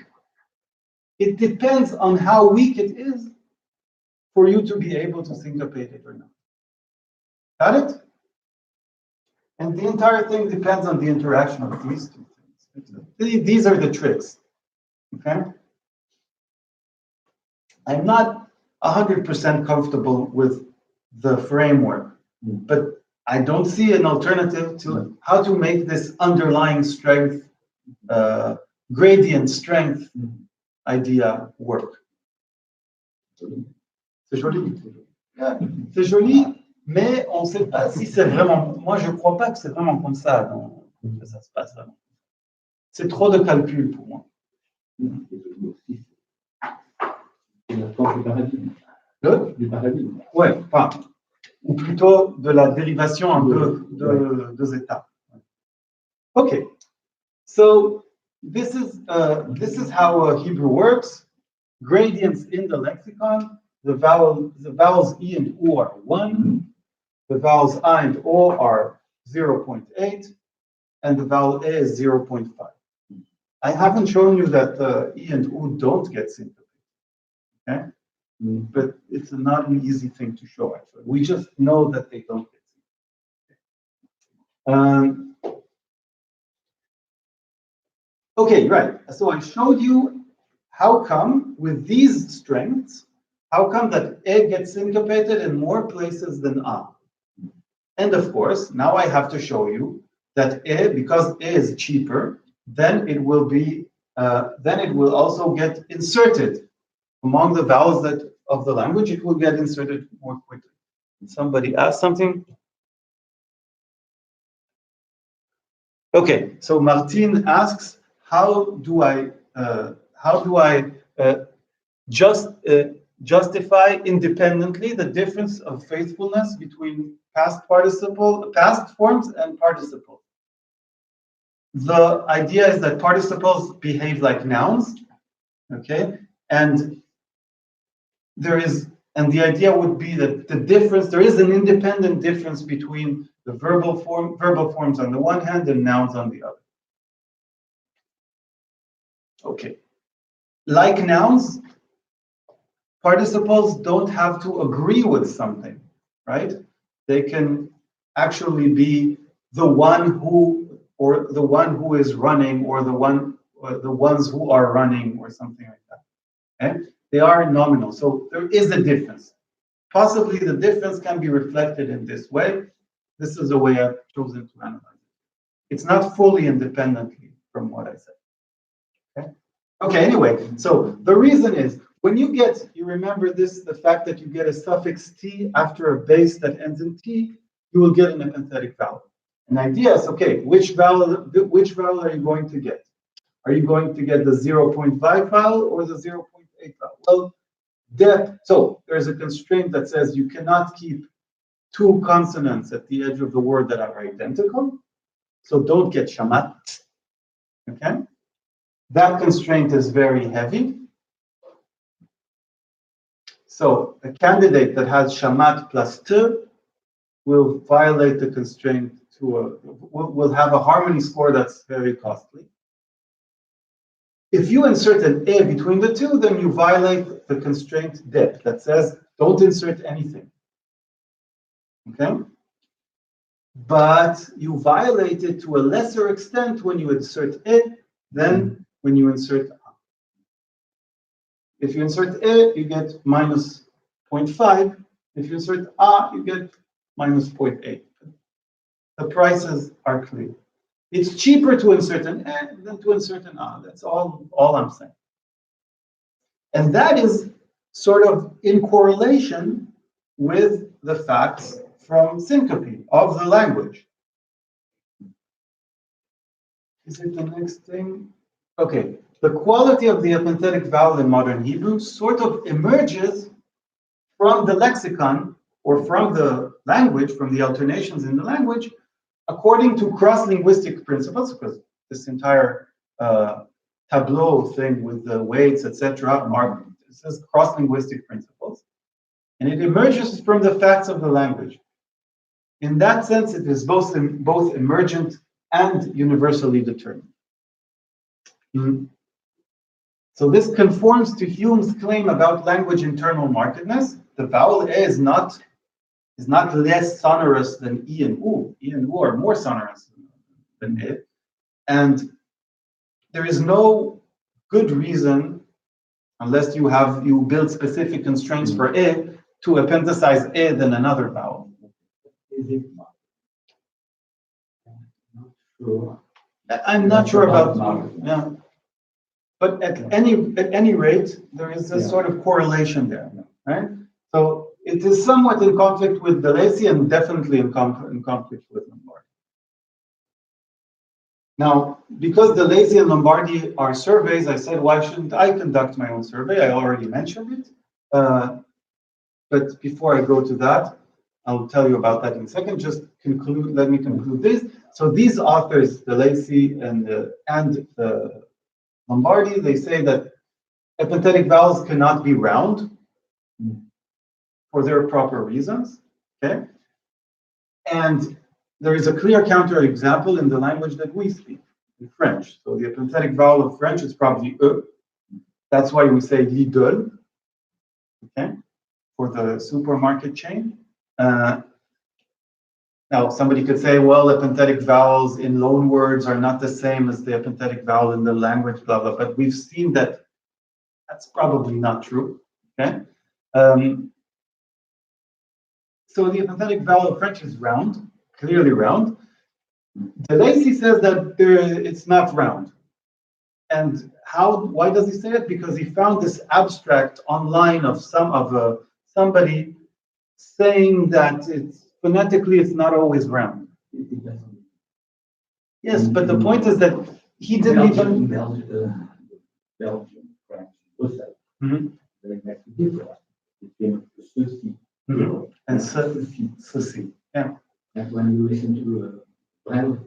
it depends on how weak it is for you to be able to syncopate it or not. Got it? And the entire thing depends on the interaction of these two things. These are the tricks. Okay? I'm not 100% comfortable with the framework, but I don't see an alternative to how to make this underlying strength, gradient strength idea work. C'est joli. C'est joli, mais on ne sait pas si c'est vraiment. Moi, je ne crois pas que c'est vraiment comme ça que ça se passe vraiment. C'est trop de calcul pour moi. Du paradigme. Ouais, enfin, ou plutôt de la dérivation un peu de zeta. Okay, so this is how Hebrew works. Gradients in the lexicon. The vowels E and U are 1. The vowels I and O are 0.8, and the vowel A is 0.5. I haven't shown you that E and U don't get syncopated. Okay? But it's not an easy thing to show, actually. We just know that they don't get syncopated. Okay, right. So I showed you how come with these strengths, how come that E gets syncopated in more places than A? And of course, now I have to show you that E, because E is cheaper, then it will also get inserted among the vowels of the language. It will get inserted more quickly. Somebody asked something? Okay, so Martin asks, how do I justify independently the difference of faithfulness between past forms and participles? The idea is that participles behave like nouns, okay, and the idea would be that there is an independent difference between the verbal forms on the one hand and nouns on the other. Okay. Like nouns, participles don't have to agree with something, right? They can actually be the one who is running, or the ones who are running, or something like that. Okay? They are nominal, so there is a difference. Possibly the difference can be reflected in this way. This is the way I've chosen to analyze it. It's not fully independently from what I said. Okay? Okay, anyway, so the reason is, when you remember this, the fact that you get a suffix T after a base that ends in T, you will get an epenthetic vowel. An idea is, okay, which vowel are you going to get? Are you going to get the 0.5 vowel or the 0.8 vowel? Well, so there's a constraint that says you cannot keep two consonants at the edge of the word that are identical. So don't get shamat. Okay? That constraint is very heavy. So a candidate that has shamat plus t will violate the constraint will have a harmony score that's very costly. If you insert an A between the two, then you violate the constraint dep that says don't insert anything. Okay? But you violate it to a lesser extent when you insert A than when you insert A. If you insert E, you get minus 0.5. If you insert A, you get minus 0.8. The prices are clear. It's cheaper to insert an E than to insert an A. That's all I'm saying. And that is sort of in correlation with the facts from syncope of the language. Is it the next thing? Okay. The quality of the epenthetic vowel in modern Hebrew sort of emerges from the lexicon or from the language, from the alternations in the language, according to cross-linguistic principles, because this entire tableau thing with the weights, etc., this is cross-linguistic principles, and it emerges from the facts of the language. In that sense, it is both emergent and universally determined. So this conforms to Hume's claim about language internal markedness. The vowel E is not less sonorous than E and U. E and U are more sonorous than E. And there is no good reason, unless you build specific constraints for E, to epenticize E than another vowel. Is it not? Not sure. I'm not sure about, yeah. But at any rate, there is a sort of correlation there, right? So it is somewhat in conflict with the Lacy and definitely in conflict with Lombardi. Now, because the Lacy and Lombardi are surveys, I said, why shouldn't I conduct my own survey? I already mentioned it. But before I go to that, I'll tell you about that in a second. Just let me conclude this. So these authors, the Lacy and the Lombardi, they say that epenthetic vowels cannot be round for their proper reasons, okay? And there is a clear counterexample in the language that we speak, in French. So the epenthetic vowel of French is probably E. That's why we say l'idole, okay, for the supermarket chain. Now, somebody could say, well, epenthetic vowels in loan words are not the same as the epenthetic vowel in the language, blah, blah, but we've seen that that's probably not true, okay? So the epenthetic vowel of French is round, clearly round. De Lacy says that it's not round. And why does he say it? Because he found this abstract online of somebody saying that phonetically it's not always round. Yes, but the point is that he didn't even. Belgium, French, Brussels. There makes a difference between ceci and ceci. Yeah. And when you listen to Brel,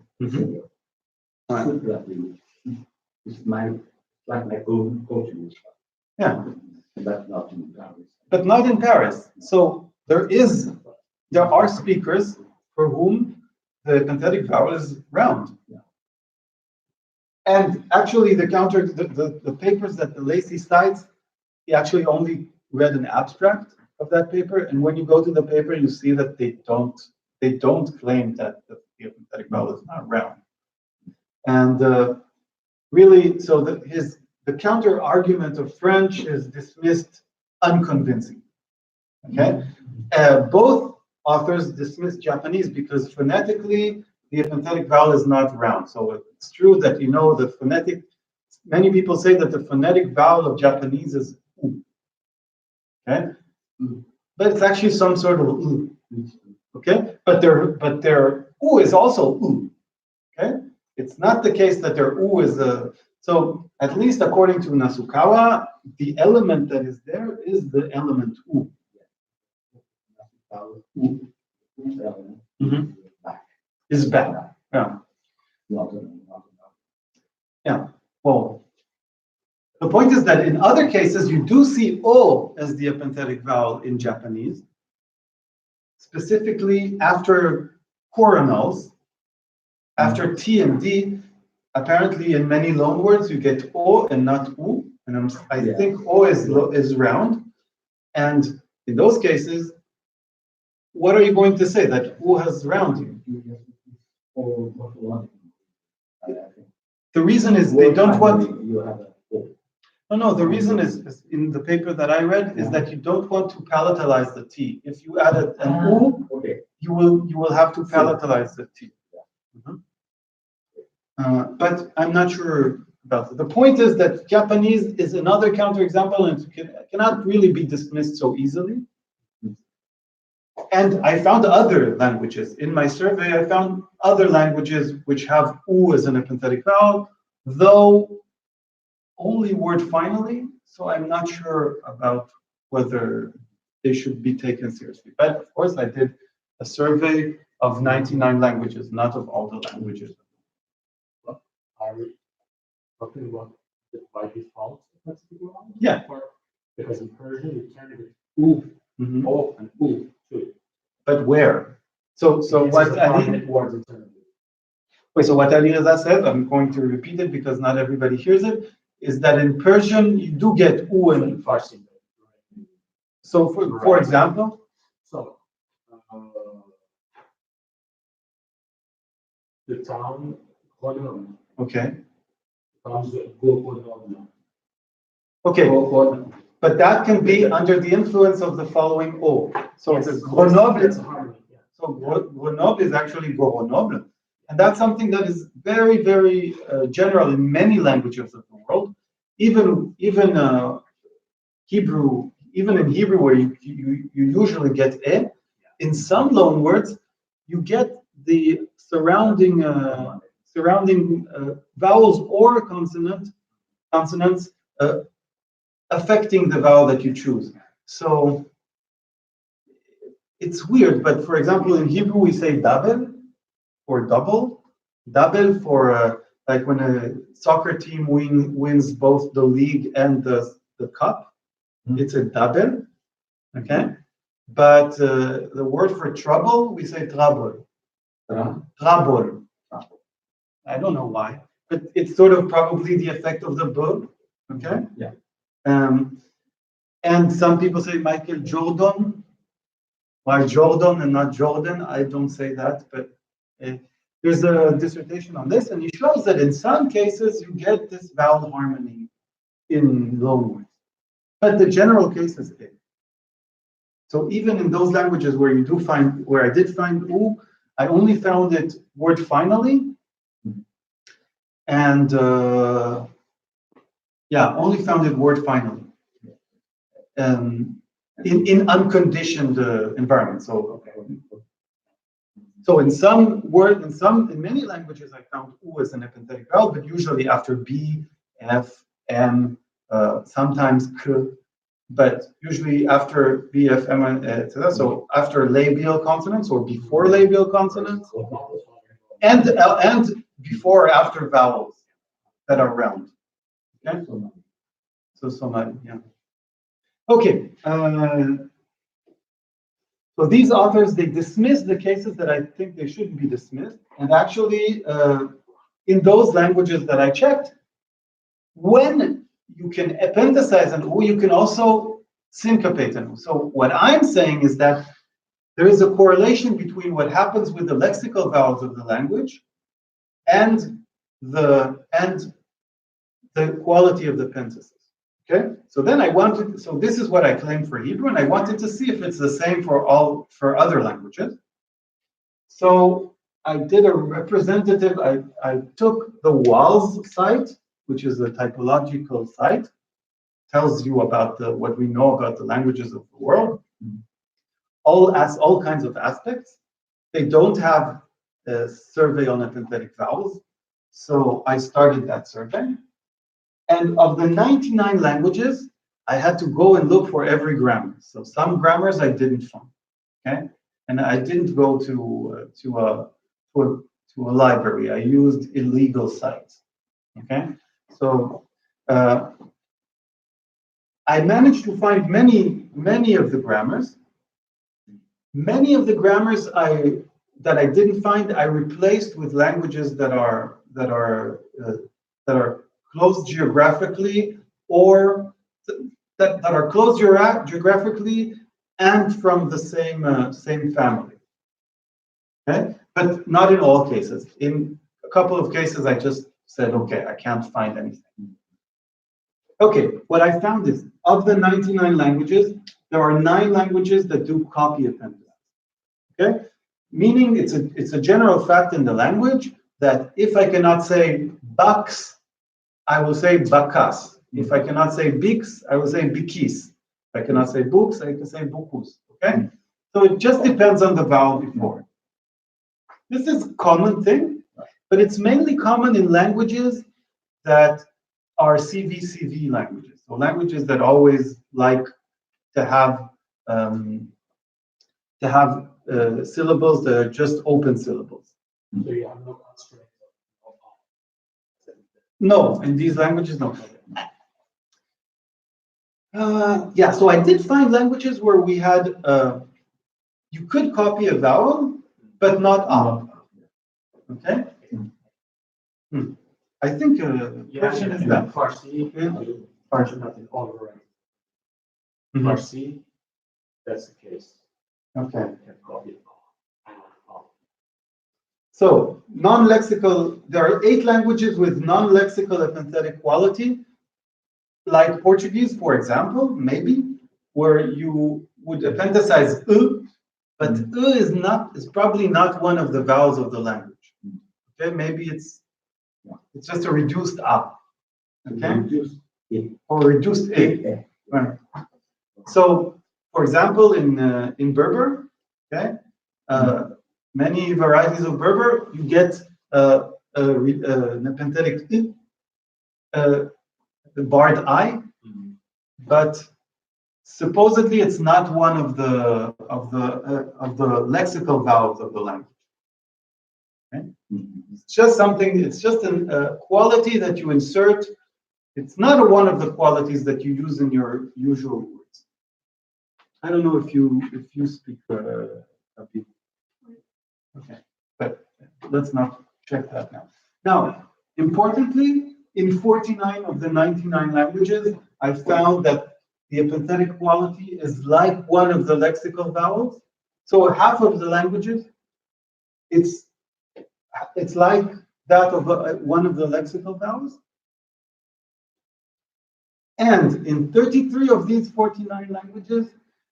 it's like my own culture. Yeah. But not in Paris. But not in Paris. So there are speakers for whom the epenthetic vowel is round. Yeah. And actually, the papers that the Lacy cites, he actually only read an abstract of that paper. And when you go to the paper, you see that they don't claim that the epenthetic vowel is not round. And really, so the counter argument of French is dismissed unconvincing. Okay, both authors dismiss Japanese because phonetically the epenthetic vowel is not round. So it's true that the phonetic. Many people say that the phonetic vowel of Japanese is U. Okay, but it's actually some sort of U. Okay, but their U is also U. Okay, it's not the case that their U is a. So at least according to Nasukawa, the element that is there is the element U. Is back. Yeah. Yeah. Well, the point is that in other cases you do see O as the epenthetic vowel in Japanese, specifically after coronals, after T and D. Apparently, in many loanwords, you get O and not U, and I think O is round. And in those cases, what are you going to say? That U has rounding? The reason is they don't want. No. The reason is in the paper that I read is that you don't want to palatalize the T. If you add an U, Okay. you will have to palatalize the T. Mhm. But I'm not sure about it. The point is that Japanese is another counterexample and it cannot really be dismissed so easily. And I found other languages. In my survey, I found other languages which have U as an epenthetic vowel, though only word finally. So I'm not sure about whether they should be taken seriously. But of course, I did a survey of 99 languages, not of all the languages. Are we talking about the by default? Yeah. Because in Persian, you turn it U, Mhm. O, and U too. But where? So what Ali, words internally. wait, so what Ali Reza said, I'm going to repeat it because not everybody hears it, is that in Persian you do get U and Farsi. so for example, So the town Ghodon okay. comes with Ghodon. Okay, but that can be under the influence of the following O. So Yes, the it's Grenoble, harmony. Yeah. so Grenoble is actually Grenoble. And that's something that is very, very general in many languages of the world. Even Hebrew, even in Hebrew, where you usually get e, in some loan words, you get the surrounding vowels or consonants affecting the vowel that you choose. So it's weird, but for example, in Hebrew we say dabel or double. Dabel for like when a soccer team wins both the league and the cup. It's a dabel, okay? But the word for trouble, we say trouble. Trouble. I don't know why, but it's sort of probably the effect of the book, okay? Yeah. And some people say Michael Jordan. Why Jordan and not Jordan? I don't say that, but there's a dissertation on this, and he shows that in some cases you get this vowel harmony in loanwords, but the general case is it. So even in those languages where I did find U, I only found it word finally, and only found it word finally. In unconditioned environments. So in many languages I found U as an epenthetic vowel, but usually after B, F, M, sometimes K, but usually after B, F, M, etc. So after labial consonants or before labial consonants, and before or after vowels that are round. Okay? So Somali, yeah. Okay. So these authors, they dismiss the cases that I think they shouldn't be dismissed. And actually, in those languages that I checked, when you can ependicize an U, you can also syncopate an U. So what I'm saying is that there is a correlation between what happens with the lexical vowels of the language and the quality of the penthesis. Okay, so then this is what I claimed for Hebrew, and I wanted to see if it's the same for other languages. So I did a representative, I took the WALS site, which is a typological site, tells you about what we know about the languages of the world, all kinds of aspects. They don't have a survey on epenthetic vowels, so I started that survey. And of the 99 languages, I had to go and look for every grammar. So some grammars I didn't find, okay? And I didn't go to a library. I used illegal sites, okay? So I managed to find many of the grammars. Many of the grammars that I didn't find, I replaced with languages that are close geographically, or that are close geographically and from the same family. Okay, but not in all cases. In a couple of cases, I just said, okay, I can't find anything. Okay, what I found is, of the 99 languages, there are 9 languages that do copy appendix. Okay? Meaning it's a general fact in the language that if I cannot say bucks, I will say bakas. If I cannot say biks, I will say bikis. If I cannot say books, I can say bukus. Okay? So it just depends on the vowel before. This is a common thing, but it's mainly common in languages that are CVCV languages. So languages that always like to have syllables that are just open syllables. So you have no constraint. No, in these languages, no. Yeah, so I did find languages where we had, you could copy a vowel, but not up. Okay? I think question is that. Farsi, Farsi not in all right. Farsi, that's the case. Okay. You can copy it. So, non-lexical, there are 8 languages with non-lexical epenthetic quality, like Portuguese, for example, maybe, where you would ependicize but is probably not one of the vowels of the language. Okay, maybe it's just a reduced a. Okay, or reduced a. Right. So, for example, in Berber, okay, many varieties of Berber, you get an epenthetic the barred I, but supposedly it's not one of the lexical vowels of the language. Okay? It's just something. It's just a quality that you insert. It's not one of the qualities that you use in your usual words. I don't know if you speak Arabic. Okay, but let's not check that now. Now, importantly, in 49 of the 99 languages, I found that the epenthetic quality is like one of the lexical vowels. So half of the languages, it's like that of one of the lexical vowels. And in 33 of these 49 languages,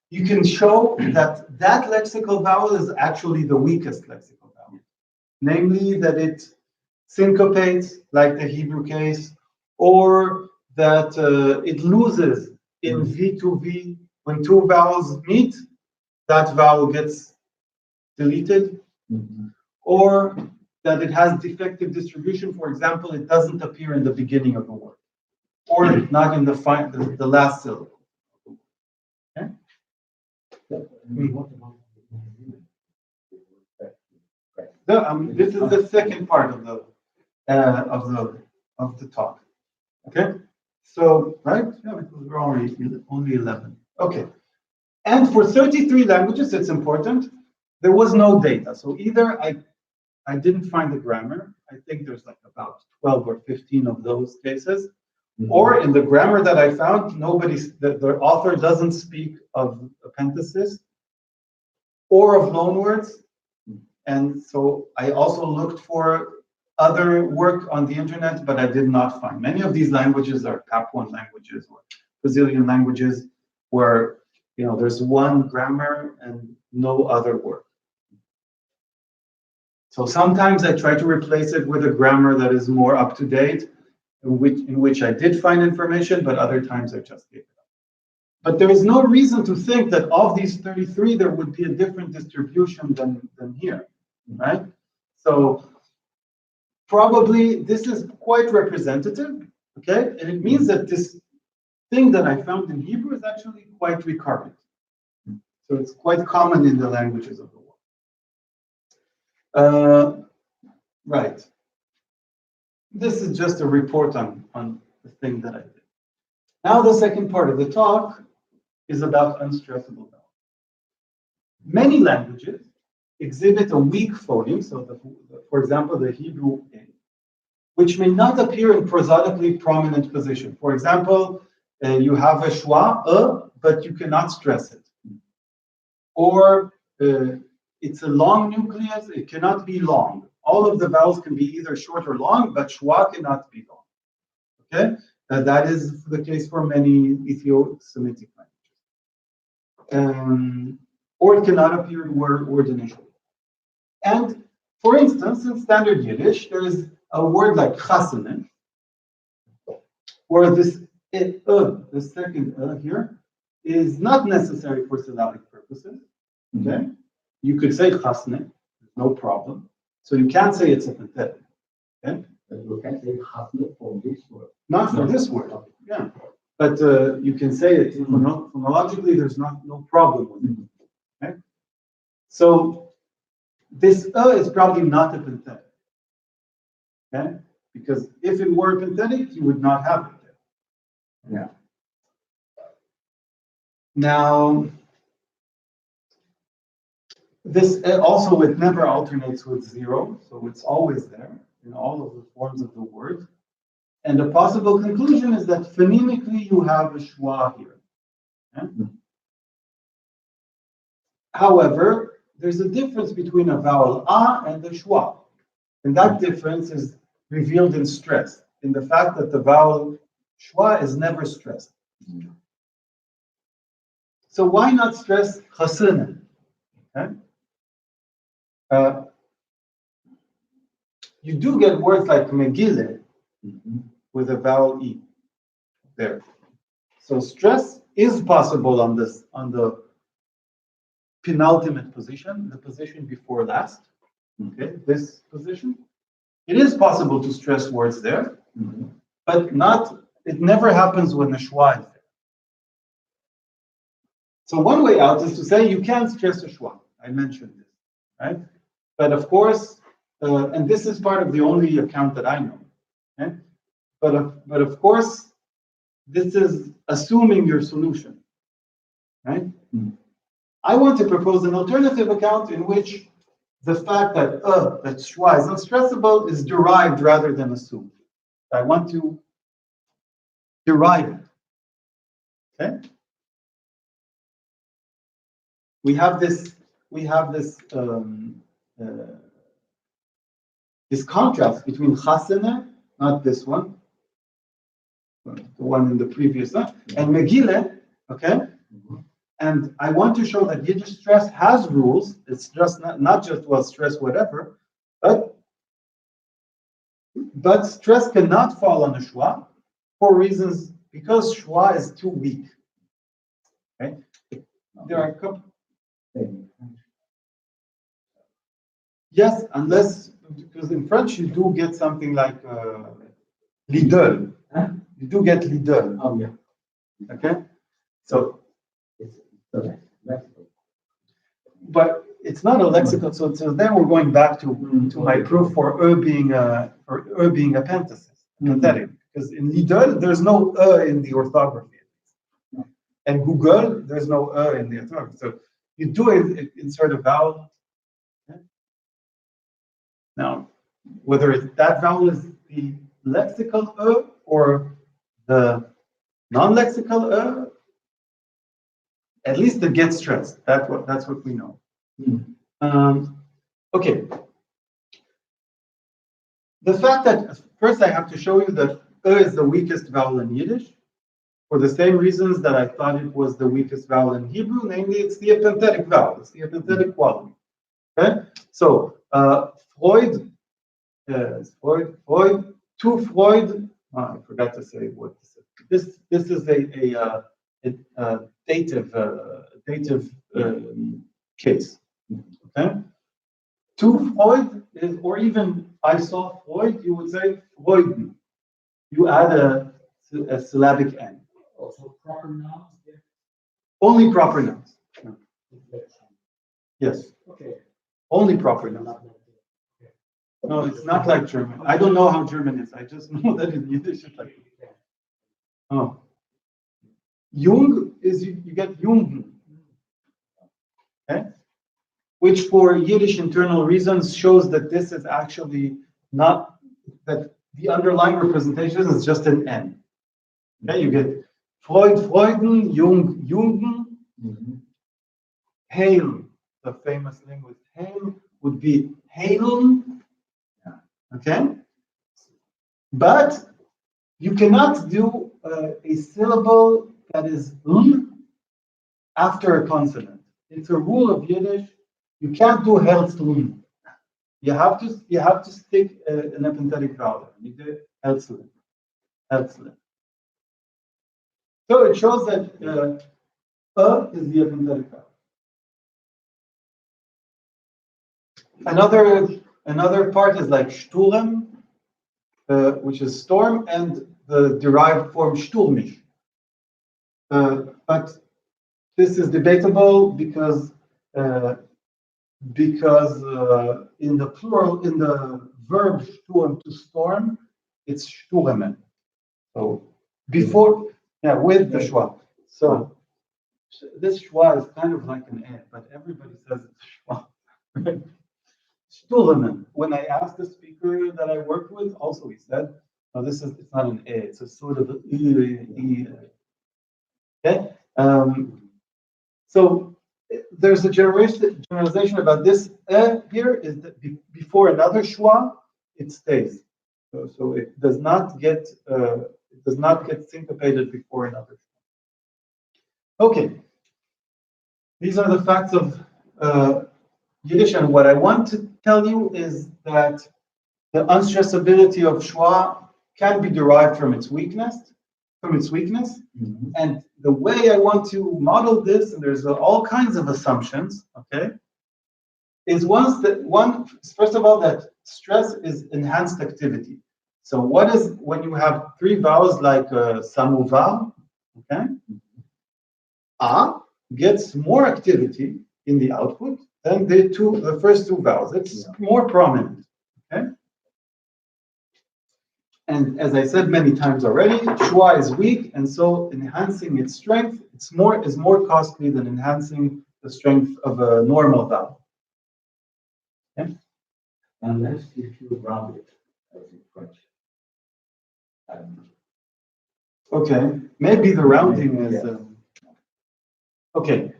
you can show that that lexical vowel is actually the weakest lexical vowel. Namely, that it syncopates, like the Hebrew case, or that it loses in V to V. When 2 vowels meet, that vowel gets deleted. Or that it has defective distribution. For example, it doesn't appear in the beginning of the word, or not in the last syllable. Okay? This is the second part of the talk. Okay, so right, yeah, because we're already only 11. Okay, and for 33 languages, it's important. There was no data, so either I didn't find the grammar. I think there's like about 12 or 15 of those cases. Or in the grammar that I found, the author doesn't speak of appendices or of loanwords. And so I also looked for other work on the internet, but I did not find. Many of these languages are Papuan languages or Brazilian languages where there's one grammar and no other work. So sometimes I try to replace it with a grammar that is more up to date, in which I did find information, but other times I just gave it up. But there is no reason to think that of these 33, there would be a different distribution than here, right? So probably this is quite representative, okay? And it means that this thing that I found in Hebrew is actually quite recurrent. So it's quite common in the languages of the world. Right. This is just a report on the thing that I did. Now the second part of the talk is about unstressable vowels. Many languages exhibit a weak phoneme, so for example, the Hebrew A, which may not appear in prosodically prominent position. For example, you have a schwa, but you cannot stress it. Or it's a long nucleus, it cannot be long. All of the vowels can be either short or long, but schwa cannot be long. Okay? That is the case for many Ethio-Semitic languages. Or it cannot appear in word initially. And for instance, in standard Yiddish, there is a word like chasene, where this the second here, is not necessary for syllabic purposes. Okay, you could say chasene, no problem. So you can't say it's a pathetic. Okay, But you can say chasne for this word. not for this word. Yeah, but you can say it phonologically. There's no problem with it. Okay, so this is probably not a pathetic. Okay, because if it were pathetic, you would not have it there. Yeah. Now, this also, it never alternates with zero, so it's always there in all of the forms of the word. And a possible conclusion is that phonemically you have a schwa here. Okay? However, there's a difference between a vowel a and the schwa. And that difference is revealed in stress, in the fact that the vowel schwa is never stressed. So why not stress chasene? Okay? You do get words like megillah with a vowel e there. So stress is possible on the penultimate position, the position before last. Okay, this position. It is possible to stress words there, but it never happens when the schwa is there. So one way out is to say you can stress a schwa. I mentioned this, right? But of course, and this is part of the only account that I know. Okay? But of course, this is assuming your solution, right? I want to propose an alternative account in which the fact that schwa is unstressable is derived rather than assumed. I want to derive it. Okay? We have this this contrast between chasene, not this one, the one in the previous one, and megillah, okay? And I want to show that Yiddish stress has rules. It's just not just stress whatever, but stress cannot fall on a schwa for reasons, because schwa is too weak. Okay? There are a couple. Yes, unless, because in French you do get something like l'idole. You do get l'idole. Oh, yeah. Okay? So, Okay. but it's not a lexicon. So then we're going back to my proof for being a penthesis, pathetic. Because in l'idole there's no in the orthography, and Google there's no in the orthography. So you do insert a vowel. Okay? Now, whether that vowel is the lexical or the non-lexical at least it gets stressed. That's what we know. Okay. The fact that first I have to show you that is the weakest vowel in Yiddish, for the same reasons that I thought it was the weakest vowel in Hebrew, namely it's the epenthetic vowel, it's the epenthetic quality. Okay? So Freud, to Freud, I forgot to say what this is. This is a dative case. Okay? To Freud is, or even I saw Freud, you would say Freuden. You add a syllabic n. Also proper nouns, yeah. Only proper nouns. No. Yes. Okay. Only proper nouns. No, it's not like German. I don't know how German is. I just know that in Yiddish it's like. Oh. Jung is you get Jungen. Okay? Which for Yiddish internal reasons shows that this is actually not, that the underlying representation is just an N. Okay, you get Freud, Freuden, Jung, Jungen. Hail, the famous linguist Hail, would be Hailen. Okay? But You cannot do a syllable that is after a consonant. It's a rule of Yiddish. You can't do Herzl. You have to stick an epenthetic vowel. You do Herzl. Herzl. So it shows that is the epenthetic vowel. Another part is like Sturm, which is storm, and the derived form Sturmisch. But this is debatable because in the plural, in the verb Sturm, to storm, it's Stürmen. So before, with the schwa. So this schwa is kind of like an e, but everybody says it's schwa. Stürmen. When I asked the speaker that I worked with, also he said, "No, it's not an e. It's a sort of an e." Okay. So there's a generalization about this here is that before another schwa, it stays. So it does not get syncopated before another schwa. Okay. These are the facts of Yiddish, and what I want to tell you is that the unstressability of schwa can be derived from its weakness. And the way I want to model this, and there's all kinds of assumptions, okay, is first of all, that stress is enhanced activity. So what is, when you have three vowels like samovar, okay, a gets more activity in the output than the first two vowels. It's more prominent, okay? And as I said many times already, schwa is weak, and so enhancing its strength is more costly than enhancing the strength of a normal vowel. Okay? Unless if you round it, as in French. Okay, maybe the rounding is. Okay,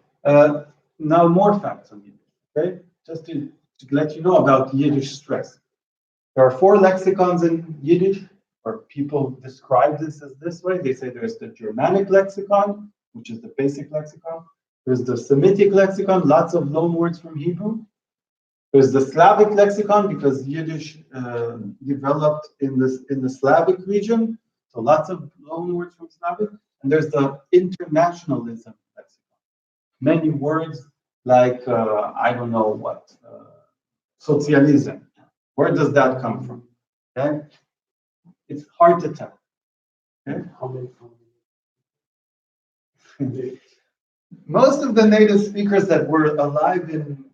now more facts on Yiddish. Okay, just to let you know about Yiddish stress. There are 4 lexicons in Yiddish, or people describe this as this way. They say there's the Germanic lexicon, which is the basic lexicon. There's the Semitic lexicon, lots of loan words from Hebrew. There's the Slavic lexicon, because Yiddish developed in the Slavic region, so lots of loan words from Slavic. And there's the internationalism lexicon. Many words like, I don't know what, socialism. Where does that come from? Okay? It's hard to tell. Okay? Most of the native speakers that were alive in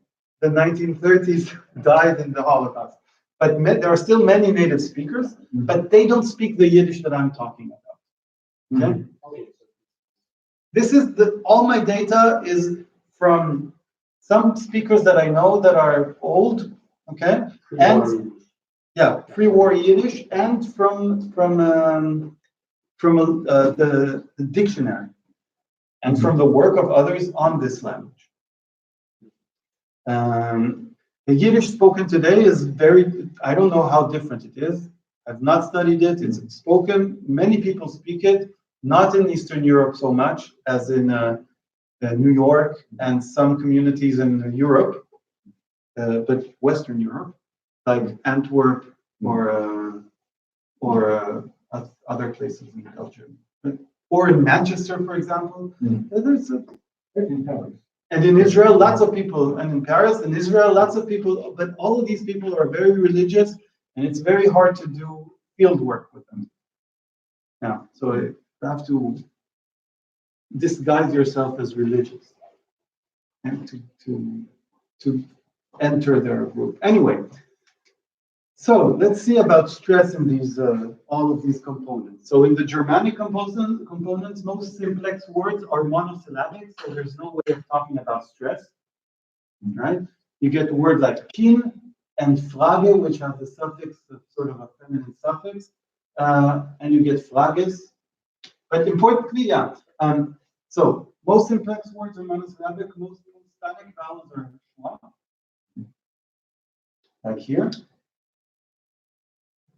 the 1930s died in the Holocaust. But there are still many native speakers, but they don't speak the Yiddish that I'm talking about. Okay? This is all my data is from some speakers that I know that are old, okay? And pre-war Yiddish, and from the dictionary, and from the work of others on this language. The Yiddish spoken today is I don't know how different it is. I've not studied it. It's spoken. Many people speak it, not in Eastern Europe so much as in New York and some communities in Europe, but Western Europe, like Antwerp or other places in Belgium, or in Manchester, for example. And in Israel, lots of people, and in Paris, in Israel, lots of people, but all of these people are very religious, and it's very hard to do field work with them. Yeah, so you have to disguise yourself as religious and to enter their group. Anyway, so let's see about stress in these all of these components. So in the Germanic components, most simplex words are monosyllabic, so there's no way of talking about stress, right? You get words like kin and frage, which have the suffix, sort of a feminine suffix, and you get frages. But importantly, so most simplex words are monosyllabic, most static vowels are schwa, like here.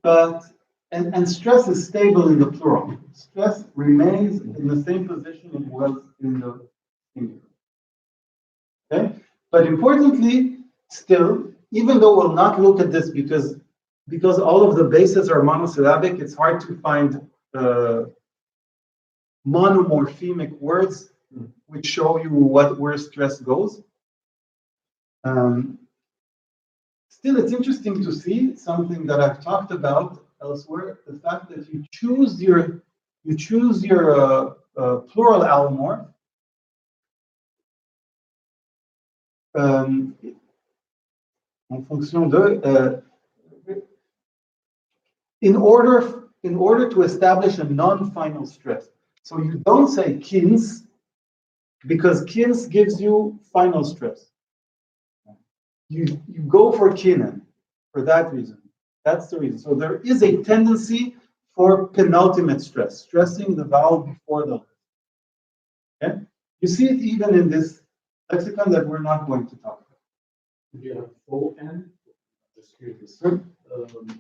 But and stress is stable in the plural. Stress remains in the same position it was in the singular. Okay? But importantly, still, even though we'll not look at this because all of the bases are monosyllabic, it's hard to find monomorphemic words which show you where stress goes. Still, it's interesting to see something that I've talked about elsewhere: the fact that you choose your plural allomorph en fonction de in order to establish a non-final stress. So you don't say kins because kins gives you final stress. You go for kinen for that reason. That's the reason. So there is a tendency for penultimate stress, stressing the vowel before the letter. Okay? You see it even in this lexicon that we're not going to talk about. Do you have full N? Just curious. Do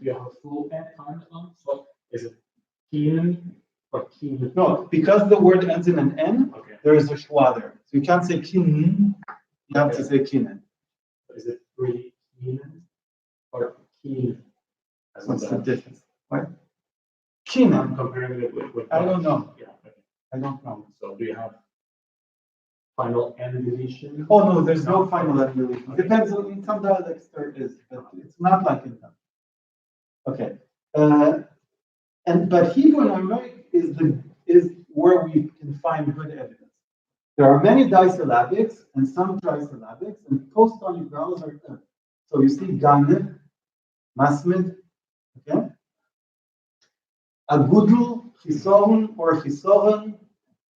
you have a full N kind of? So is it keen or keen? No, because the word ends in an N, Okay. there is a schwa there. So you can't say kin, you have to say kinen. Is it really keen or keen? What's the difference? What? I'm Kinen. comparing it with I don't know. Yeah. Okay. I don't know. So do you have final N deletion? Oh no, there's no final N deletion. Depends on, in some dialects there is, but it's not like in them. Okay. But Hebrew and Aramaic is where we can find good evidence. There are many disyllabics and some trisyllabics, and post-tonic vowels are good. So you see Ganeh, Masmid, okay? Agudel, Chisoron or Chisoron,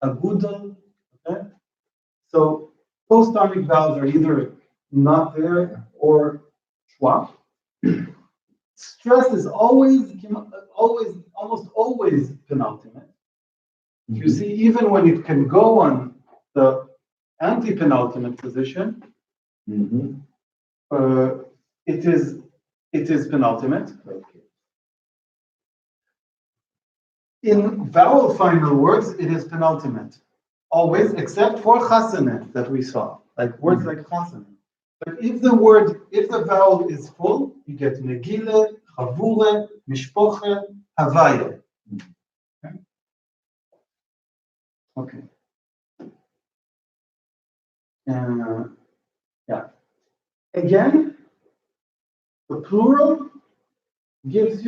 Agudel, okay? So post-tonic vowels are either not there or schwa. Stress is almost always penultimate. You see, even when it can go on the anti-penultimate position, it is penultimate. In vowel final words, it is penultimate. Always, except for chasane that we saw, like words like chasane. But if the vowel is full, you get megile, chavure, mishpoche, havaya. Okay. Yeah. Again, the plural keeps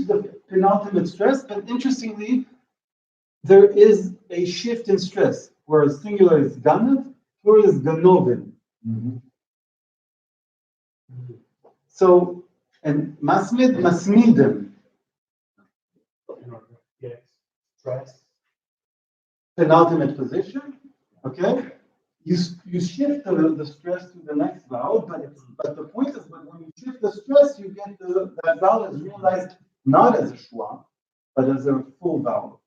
the penultimate stress, but interestingly, there is a shift in stress, whereas singular is ganav, plural is ganovin. So, and masmid, masmidem. Yes. Stress. Penultimate position, okay? You shift the stress to the next vowel, but the point is, when you shift the stress, you get that vowel is realized not as a schwa, but as a full vowel.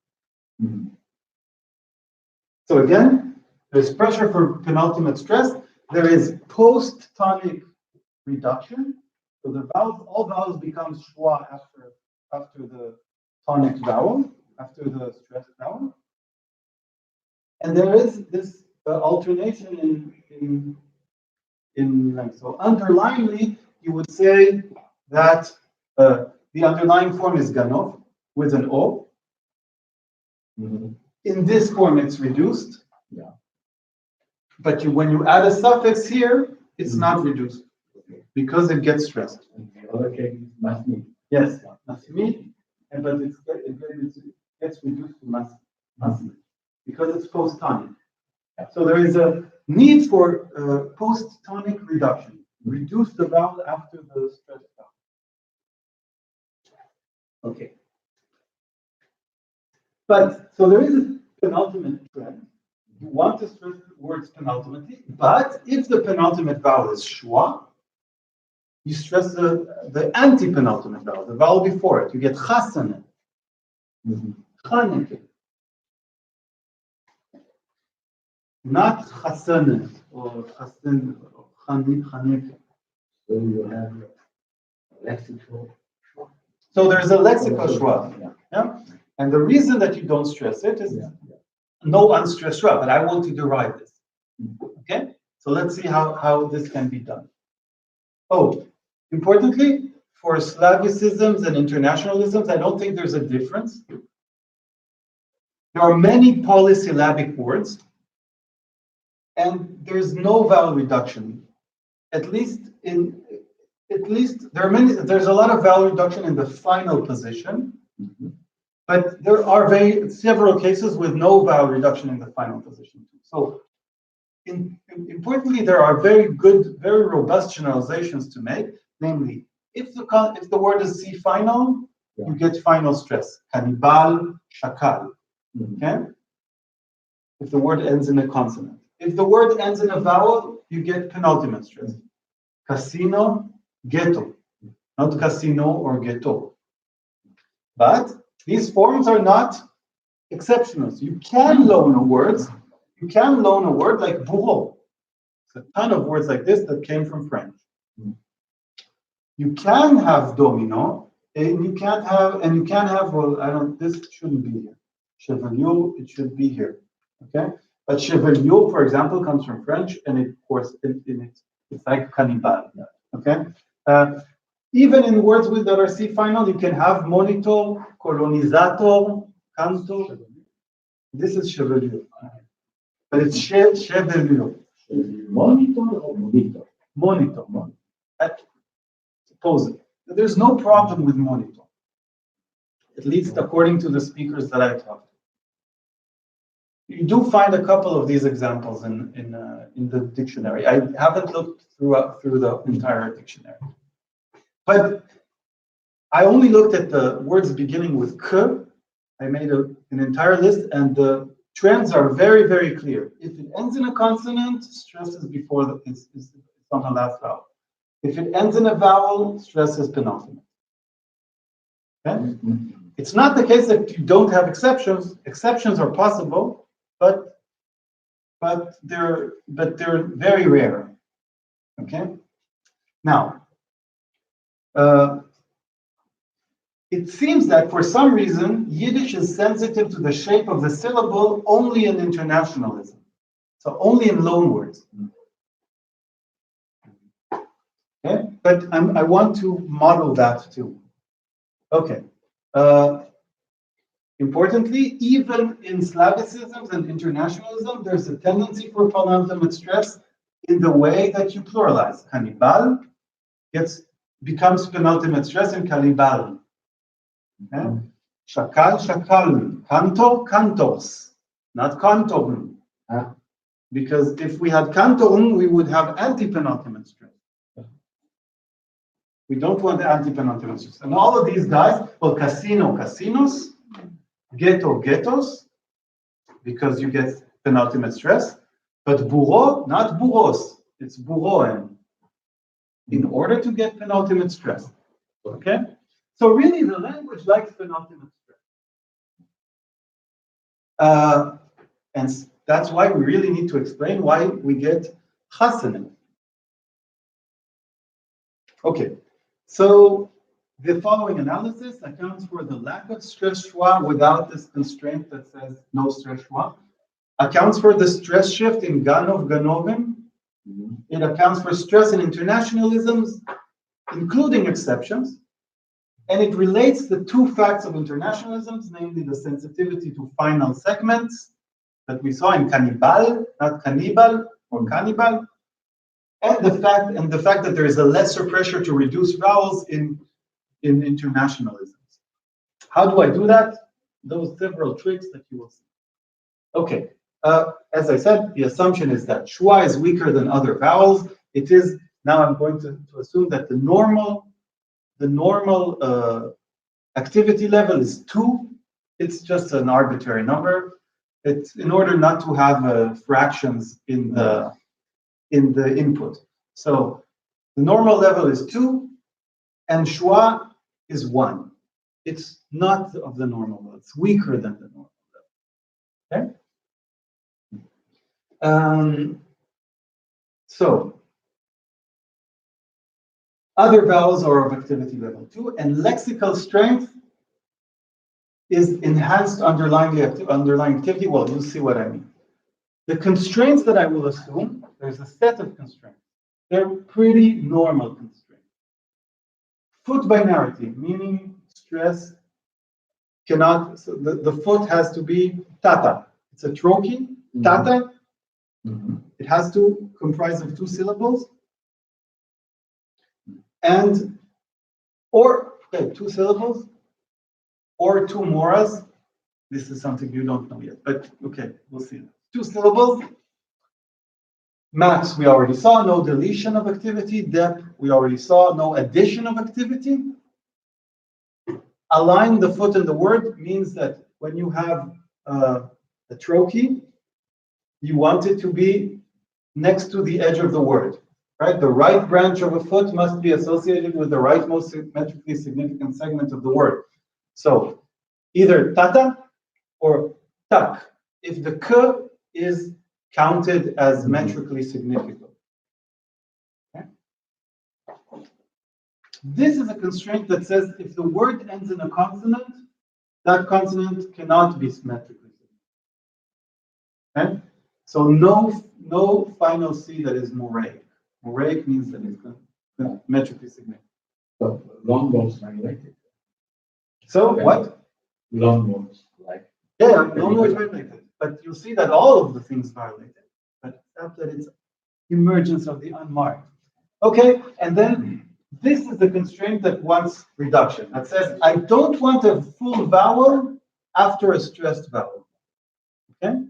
So again, there's pressure for penultimate stress. There is post-tonic reduction. So all vowels become schwa after the tonic vowel, after the stressed vowel. And there is this alternation in length. So underlyingly, you would say that the underlying form is ganov with an O. In this form, it's reduced. Yeah. But when you add a suffix here, it's not reduced because it gets stressed. And the other case is masmid. Yes, masmid, but it gets reduced to masmid because it's post-tonic. So there is a need for post-tonic reduction. Reduce the vowel after the stressed vowel. Okay. But so there is a penultimate trend. You want to stress words penultimately, but if the penultimate vowel is schwa, you stress the anti-penultimate vowel, the vowel before it. You get chasane, chaneke, not chasane or chasen or chaneke. So you have lexical. So there's a lexical schwa. Yeah? And the reason that you don't stress it is no unstressed schwa, but I want to derive this. Okay? So let's see how this can be done. Oh, importantly, for Slavicisms and internationalisms, I don't think there's a difference. There are many polysyllabic words, and there's no vowel reduction. There's a lot of vowel reduction in the final position, but there are several cases with no vowel reduction in the final position. So importantly, there are very good, very robust generalizations to make, namely, if the word is C final, you get final stress. Cannibal, shakal. Okay? If the word ends in a consonant. If the word ends in a vowel, you get penultimate stress. Casino, ghetto. Not casino or ghetto. But these forms are not exceptional. You can loan a word. You can loan a word like bourreau. There's a ton of words like this that came from French. You can have domino, and you can have, well, this shouldn't be here. Chevalier, it should be here. Okay? But chevalier, for example, comes from French, and it, of course, it's like cannibal. Okay? Even in words that are C final, you can have monitor, colonizator, canto. This is chevalier. But it's chevalier. Monitor or monitor? Monitor. Suppose it. There's no problem with monitor. At least according to the speakers that I talked to. You do find a couple of these examples in the dictionary. I haven't looked through the entire dictionary. But I only looked at the words beginning with k. I made an entire list, and the trends are very, very clear. If it ends in a consonant, stress is before it's on the last vowel. If it ends in a vowel, stress is penultimate. Okay? It's not the case that you don't have exceptions. Exceptions are possible, but they're very rare. Okay. Now, it seems that for some reason Yiddish is sensitive to the shape of the syllable only in internationalism, so only in loan words. Okay, but I want to model that too. Okay. Importantly, even in Slavicisms and internationalism, there's a tendency for penultimate stress in the way that you pluralize. Cannibal becomes penultimate stress in cannibal. Okay? Shakal, shakal. Cantor, cantors. Not cantorn. Because if we had cantorn, we would have anti-penultimate stress. We don't want the anti-penultimate stress. And all of these guys, well, casino, casinos, ghetto, ghettos, because you get penultimate stress. But bourreau, not bourreaus. It's bourreau in order to get penultimate stress. Okay? So really, the language likes penultimate stress. And that's why we really need to explain why we get chasanim. Okay, so the following analysis accounts for the lack of stress schwa without this constraint that says no stress schwa. Accounts for the stress shift in Ganov, Ganovim. It accounts for stress in internationalisms, including exceptions. And it relates the two facts of internationalisms, namely the sensitivity to final segments that we saw in cannibal, not cannibal or cannibal, and the fact that there is a lesser pressure to reduce vowels in internationalisms. How do I do that? Those several tricks that you will see. Okay, as I said, the assumption is that schwa is weaker than other vowels. It is, now I'm going to assume that the normal activity level is 2. It's just an arbitrary number. It's in order not to have fractions in the input. So the normal level is 2, and schwa is 1. It's not of the normal level. It's weaker than the normal level. Okay. So Other vowels are of activity level 2, and lexical strength is enhanced underlying activity. Well, you'll see what I mean. The constraints that I will assume, there's a set of constraints. They're pretty normal constraints. Foot binarity, meaning stress cannot, so the foot has to be tata. It's a trochee, tata. It has to comprise of 2 syllables. And, or, okay, 2 syllables, or 2 moras. This is something you don't know yet, but okay, we'll see. 2 syllables. Max, we already saw, no deletion of activity. Dep, we already saw, no addition of activity. Align the foot in the word means that when you have a trochee, you want it to be next to the edge of the word, right? The right branch of a foot must be associated with the right most symmetrically significant segment of the word. So either tata or tak, if the k is counted as metrically significant. Okay? This is a constraint that says if the word ends in a consonant, that consonant cannot be symmetrically significant. Okay? So no final C that is moraic. Moraic means that it's metrically significant. So long words violated. So what? Long words, like yeah, long words violated. But you'll see that all of the things violated, but except that it's emergence of the unmarked. Okay, and then this is the constraint that wants reduction. That says I don't want a full vowel after a stressed vowel. Okay.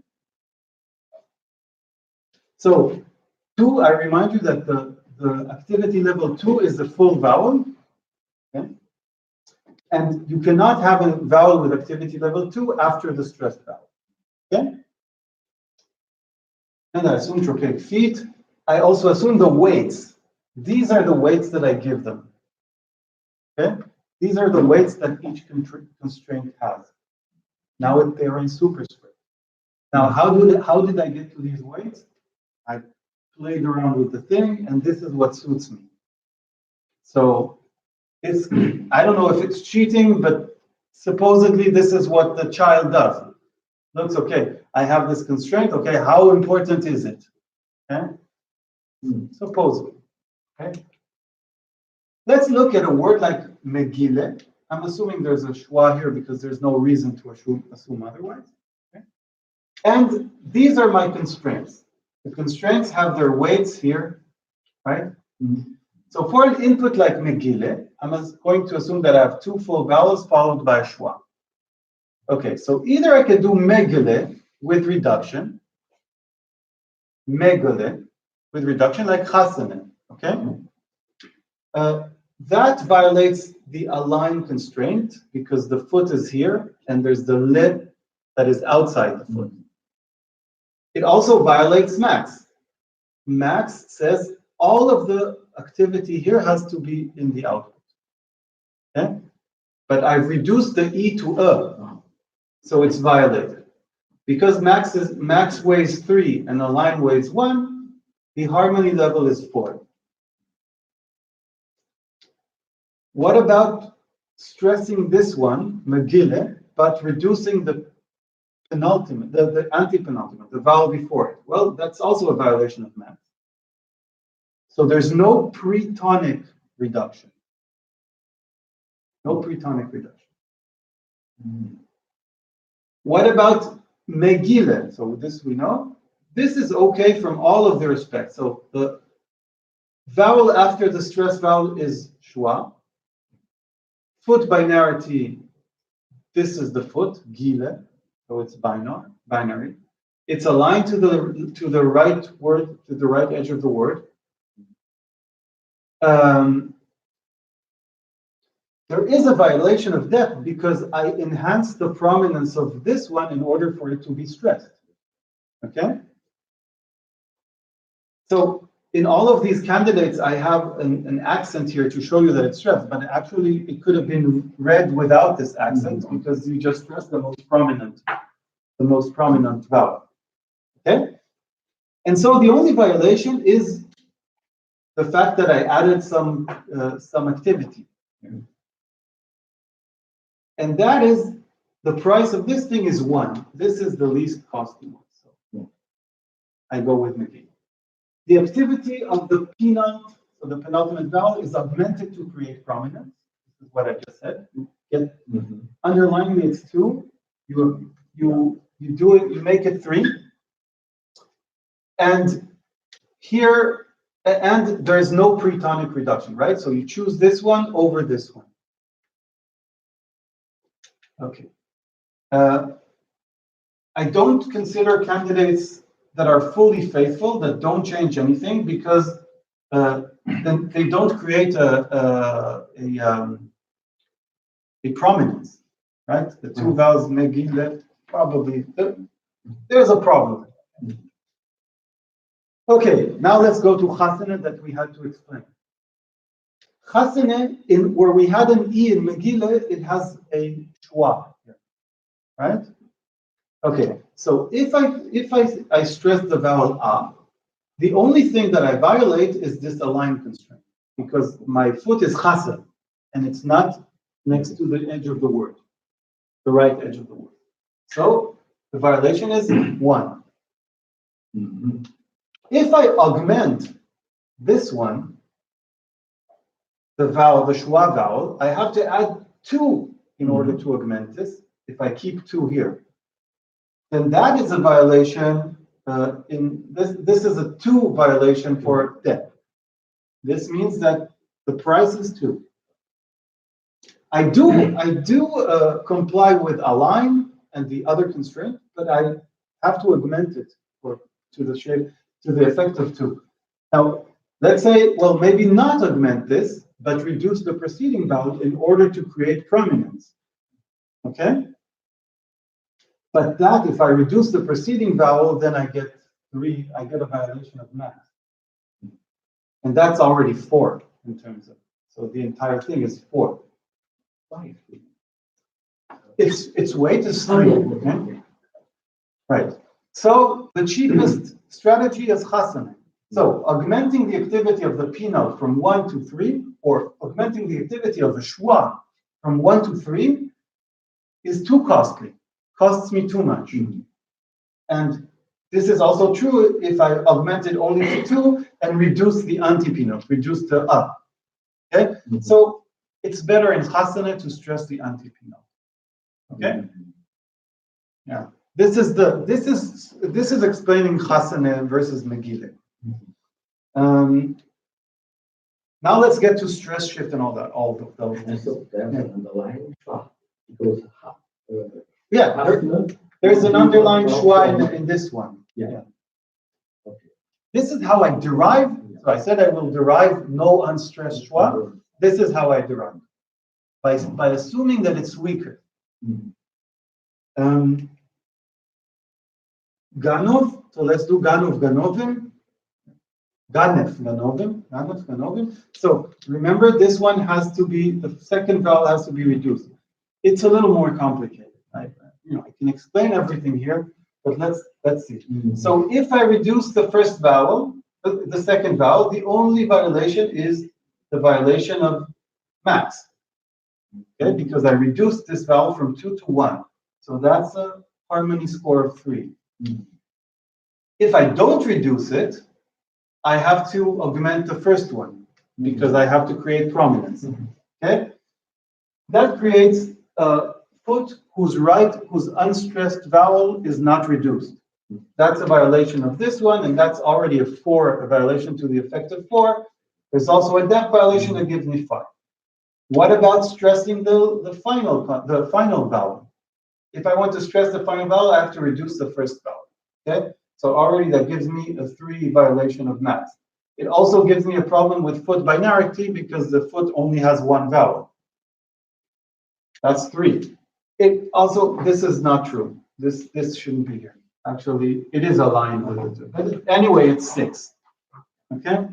So 2, I remind you that the activity level 2 is the full vowel. Okay. And you cannot have a vowel with activity level 2 after the stressed vowel. Okay? And I assume trochaic feet. I also assume the weights. These are the weights that I give them. Okay? These are the weights that each constraint has. Now they're in superscript. Now, how did I get to these weights? I played around with the thing, and this is what suits me. So it's, I don't know if it's cheating, but supposedly this is what the child does. Looks okay. I have this constraint. Okay, how important is it? Okay, supposedly. Okay. Let's look at a word like Megillah. I'm assuming there's a schwa here because there's no reason to assume otherwise. Okay. And these are my constraints. The constraints have their weights here, right? So for an input like Megillah, I'm going to assume that I have 2 full vowels followed by a schwa. Okay, so either I can do Megillah with reduction, Megillah with reduction, like Chasana, okay? That violates the align constraint because the foot is here and there's the lid that is outside the foot. It also violates max. Max says all of the activity here has to be in the output. Okay? But I've reduced the E to A, so it's violated. Because max weighs 3 and the line weighs 1, the harmony level is 4. What about stressing this one, Megillah, but reducing the penultimate, the anti-penultimate, the vowel before it? Well, that's also a violation of max. So there's no pre-tonic reduction. No pre-tonic reduction. What about Megillah? So this we know. This is okay from all of the respects. So the vowel after the stress vowel is schwa. Foot binarity, this is the foot, gile, so it's binary. It's aligned to the right word, to the right edge of the word. There is a violation of depth because I enhanced the prominence of this one in order for it to be stressed. Okay? So in all of these candidates, I have an accent here to show you that it's stressed, but actually it could have been read without this accent because you just stressed the most prominent vowel. Okay? And so the only violation is the fact that I added some activity. And that is, the price of this thing is 1. This is the least costly one. So I go with McGee. The activity of the penult, so the penultimate vowel, is augmented to create prominence. This is what I just said. Underlining it's 2. You do it, you make it 3. And here, and there's no pre-tonic reduction, right? So you choose this one over this one. Okay. I don't consider candidates that are fully faithful, that don't change anything, because then they don't create a prominence, right? The 2 vowels megillah, probably, there's a problem. Okay, now let's go to chasana that we had to explain. Chasana, where we had an E in Megillah, it has a schwa here, right? Okay, so if I stress the vowel A, the only thing that I violate is this align constraint, because my foot is chasa, and it's not next to the edge of the word, the right edge of the word. So the violation is 1. If I augment this one, the vowel, the schwa vowel, I have to add 2 in order to augment this. If I keep 2 here, then that is a violation. This is a 2 violation for debt. This means that the price is 2. I do comply with align and the other constraint, but I have to augment it to the effect of 2. Now, let's say, well, maybe not augment this, but reduce the preceding vowel in order to create prominence. Okay? But that, if I reduce the preceding vowel, then I get a violation of math. And that's already 4 in terms of, so the entire thing is 4. Its weight is 3. Okay? Right. So the cheapest strategy is chasana. So augmenting the activity of the penult from 1 to 3, or augmenting the activity of the schwa from 1 to 3 is too costly. Costs me too much. And this is also true if I augment it only to 2 and reduce the anti-penult, reduce to up. Okay? So it's better in chasana to stress the anti-penult. Okay? Yeah. This is explaining chasana versus Megillah. Now let's get to stress shift and all of those things. So there's an underlying schwa, because there's an underlying schwa in this one. Yeah. Okay. This is how I derive. So I said I will derive no unstressed schwa. This is how I derive, by assuming that it's weaker. Ganov. So let's do ganov ganovim. Ganef ganovim. So remember, this one has to be, the second vowel has to be reduced. It's a little more complicated. I can explain everything here, but let's see. So if I reduce the first vowel, the second vowel, the only violation is the violation of max. Okay, because I reduced this vowel from 2 to 1. So that's a harmony score of 3. If I don't reduce it, I have to augment the first one, because I have to create prominence. Okay? That creates a foot whose unstressed vowel is not reduced. That's a violation of this one, and that's already a violation to the effect of 4. There's also a depth violation that gives me 5. What about stressing the final vowel? If I want to stress the final vowel, I have to reduce the first vowel. Okay? So already that gives me a 3 violation of math. It also gives me a problem with foot binarity, because the foot only has 1 vowel. That's 3. It also, this is not true. This shouldn't be here. Actually, it is aligned with it. But anyway, it's 6. Okay?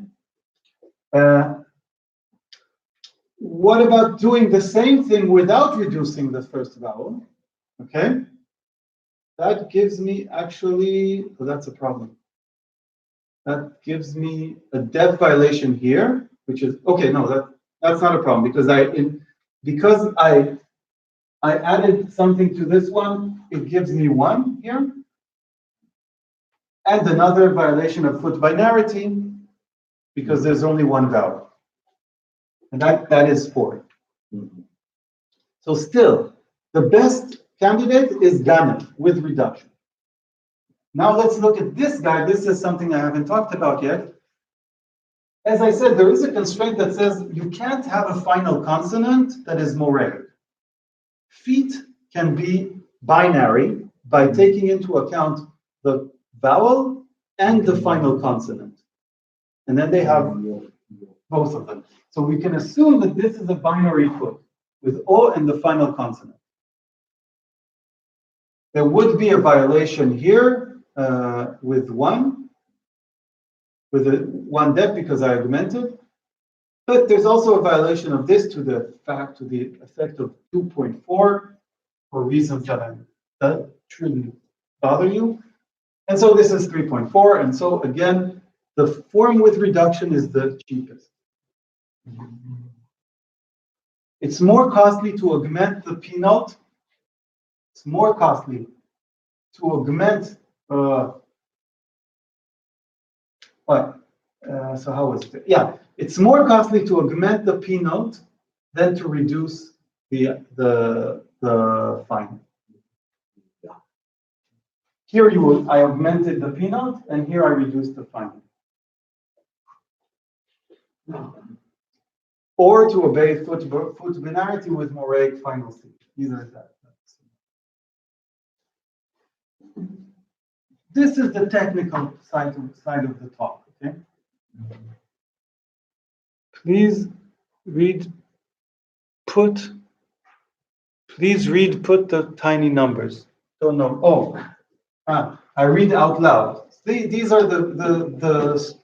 What about doing the same thing without reducing the first vowel? Okay? That gives me actually, that's a problem. That gives me a def violation here, which is okay. No, that's not a problem because I added something to this one. It gives me 1 here, and another violation of foot binarity because there's only 1 vowel, and that is 4. So still, the best candidate is Ganem with reduction. Now let's look at this guy. This is something I haven't talked about yet. As I said, there is a constraint that says you can't have a final consonant that is moraid. Feet can be binary by taking into account the vowel and the final consonant. And then they have both of them. So we can assume that this is a binary foot with O and the final consonant. There would be a violation here with 1 dep because I augmented, but there's also a violation of this to the effect of 2.4 for reasons that shouldn't bother you. And so this is 3.4, and so again, the form with reduction is the cheapest. It's more costly to augment the P note. It's more costly to augment so how was it? Yeah, it's more costly to augment the P note than to reduce the final. Here I augmented the P note, and here I reduced the final. Or to obey foot binarity with Moraic final C. Either that. This is the technical side of the talk. Okay. Please read put the tiny numbers. Don't know. I read out loud. These are the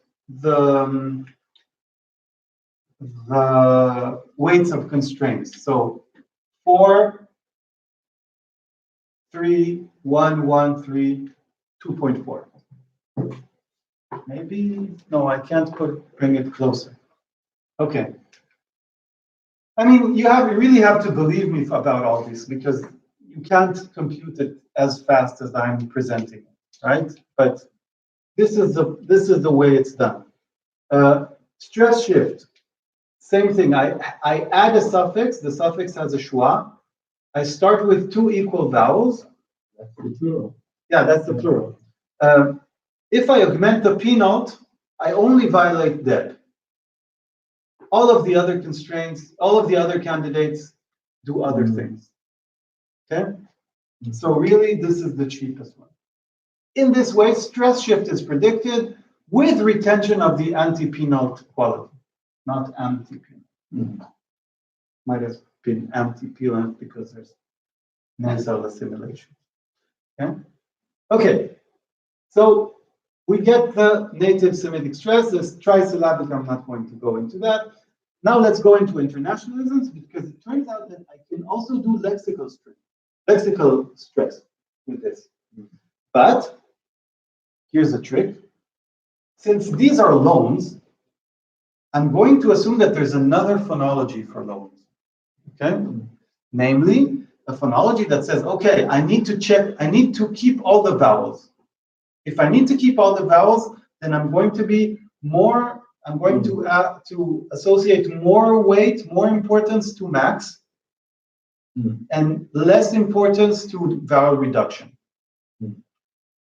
weights of constraints. So 4, 3, 1, 1, 3, 2.4. Maybe no, I can't bring it closer. Okay. I mean, you really have to believe me about all this because you can't compute it as fast as I'm presenting it, right? But this is the way it's done. Stress shift, same thing. I add a suffix. The suffix has a schwa. I start with 2 equal vowels. That's the plural. Yeah, that's the plural. If I augment the P note, I only violate dep. All of the other constraints, all of the other candidates do other things. Okay? So really, this is the cheapest one. In this way, stress shift is predicted with retention of the anti-P note quality, not anti-P note. Might have been anti-P note because there's nasal assimilation. Okay. So we get the native Semitic stress. This trisyllabic, I'm not going to go into that. Now let's go into internationalisms because it turns out that I can also do lexical stress with this. But here's a trick. Since these are loans, I'm going to assume that there's another phonology for loans. Okay? Namely, a phonology that says, okay, I need to keep all the vowels. If I need to keep all the vowels, then I'm going to associate more weight, more importance to max, and less importance to vowel reduction.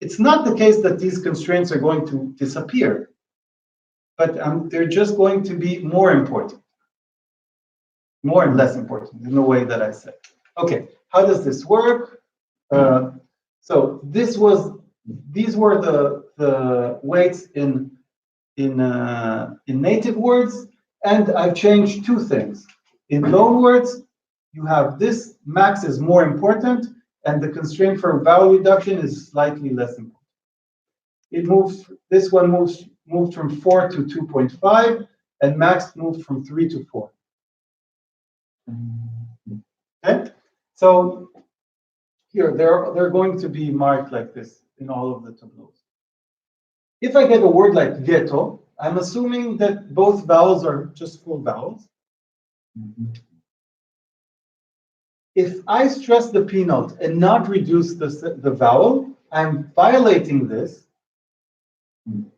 It's not the case that these constraints are going to disappear, but they're just going to be more important, more and less important in the way that I said. Okay, how does this work? So these were the weights in native words, and I've changed 2 things. In loan words, you have this max is more important, and the constraint for vowel reduction is slightly less important. This one moved from 4 to 2.5, and max moved from 3 to 4. Okay, so here they're going to be marked like this in all of the tableaus. If I get a word like ghetto, I'm assuming that both vowels are just full vowels. If I stress the P note and not reduce the vowel, I'm violating this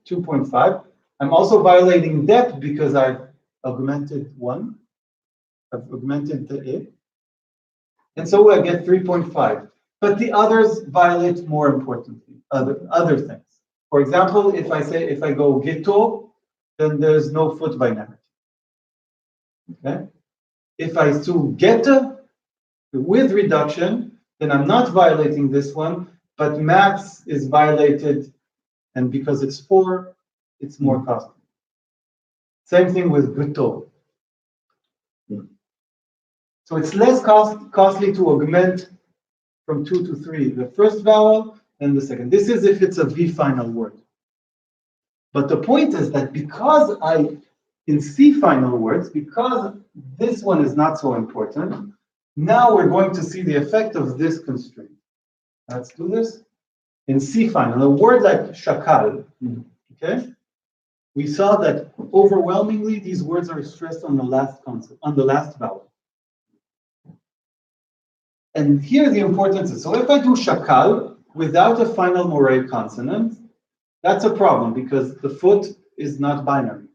2.5. I'm also violating depth because I've augmented one. I've augmented the it. And so I get 3.5. But the others violate more importantly, other things. For example, if I go ghetto, then there's no foot binarity. Okay? If I do ghetto with reduction, then I'm not violating this one, but maths is violated, and because it's 4, it's more costly. Same thing with ghetto. So it's less costly to augment from 2 to 3, the first vowel and the second. This is if it's a V final word. But the point is that because in C final words, because this one is not so important, now we're going to see the effect of this constraint. Let's do this. In C final, a word like shakal, okay? We saw that overwhelmingly these words are stressed on the last consonant, on the last vowel. And here the importance is, so if I do shakal without a final moray consonant, that's a problem because the foot is not binary.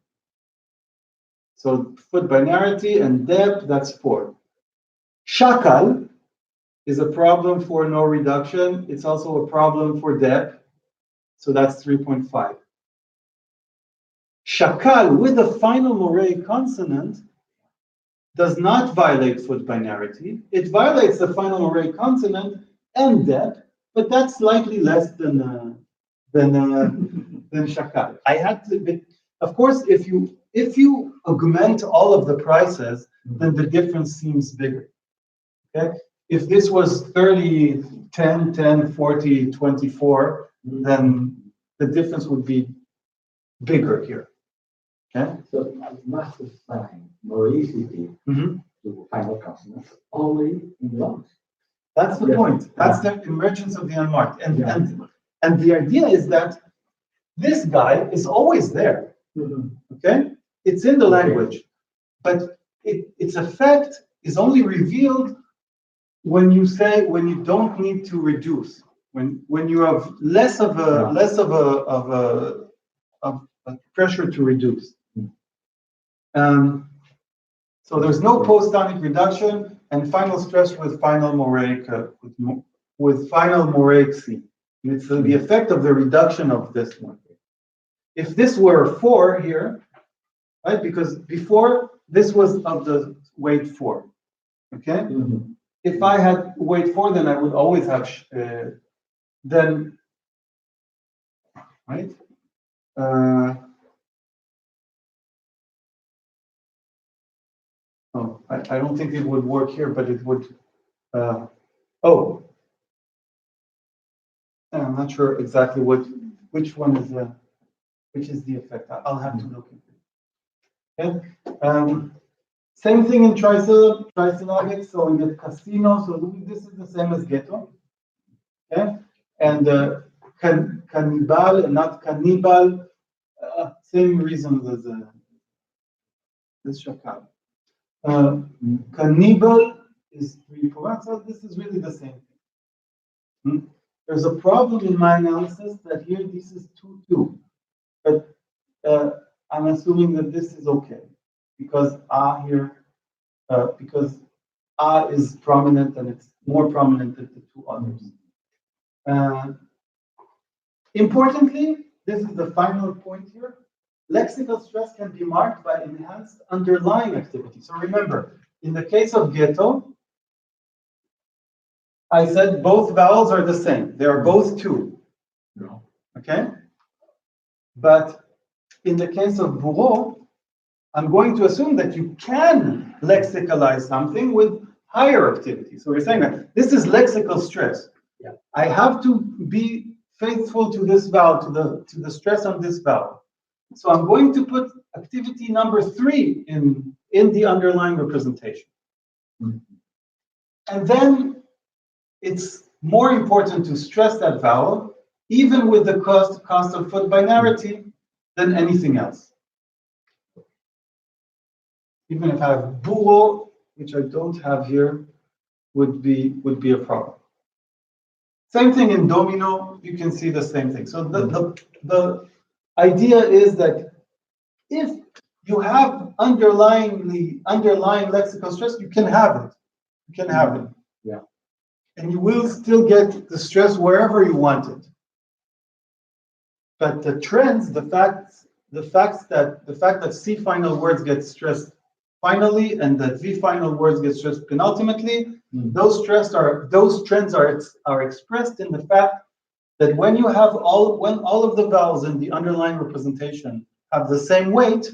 So foot binarity and depth, that's 4. Shakal is a problem for no reduction. It's also a problem for depth. So that's 3.5. Shakal with a final moray consonant does not violate foot binarity. It violates the final moray consonant and depth, but that's slightly less than shakal. I had to, but of course, if you augment all of the prices, then the difference seems bigger. Okay, if this was 30, 10, 10, 40, 24, then the difference would be bigger here. Okay, So it must assign moricity to final consonants only in lungs. That's the point. That's the emergence of the unmarked. And the idea is that this guy is always there. Okay? It's in the language. But its effect is only revealed when you don't need to reduce. When you have less of a pressure to reduce. So there's no post-tonic reduction and final stress with final moraic C. And it's the effect of the reduction of this one. If this were 4 here, right? Because before this was of the weight 4. Okay? If I had weight 4, then I would always have then, right? Oh, I don't think it would work here, but it would. I'm not sure exactly which one is which is the effect. I'll have to look at it. Okay. Same thing in trisyllabic. So we get casino. So this is the same as ghetto. Okay. And cannibal, not cannibal. Same reason as this shakal. Cannibal is 3.1, so this is really the same thing. There's a problem in my analysis that here this is 2, but I'm assuming that this is okay because because is prominent and it's more prominent than the 2 others. Importantly, this is the final point here. Lexical stress can be marked by enhanced underlying activity. So remember, in the case of ghetto, I said both vowels are the same. They are both 2. No. Okay? But in the case of bourreau, I'm going to assume that you can lexicalize something with higher activity. So we're saying that this is lexical stress. Yeah. I have to be faithful to this vowel, to the stress on this vowel. So I'm going to put activity number 3 in the underlying representation. And then it's more important to stress that vowel even with the constant foot binarity, than anything else. Even if I have burro, which I don't have here, would be a problem. Same thing in domino, you can see the same thing. So the idea is that if you have underlying lexical stress, you can have it. You can have it. Yeah. And you will still get the stress wherever you want it. But the trends, the fact that C final words get stressed finally and that V final words get stressed penultimately, those trends are expressed in the fact that when all of the vowels in the underlying representation have the same weight,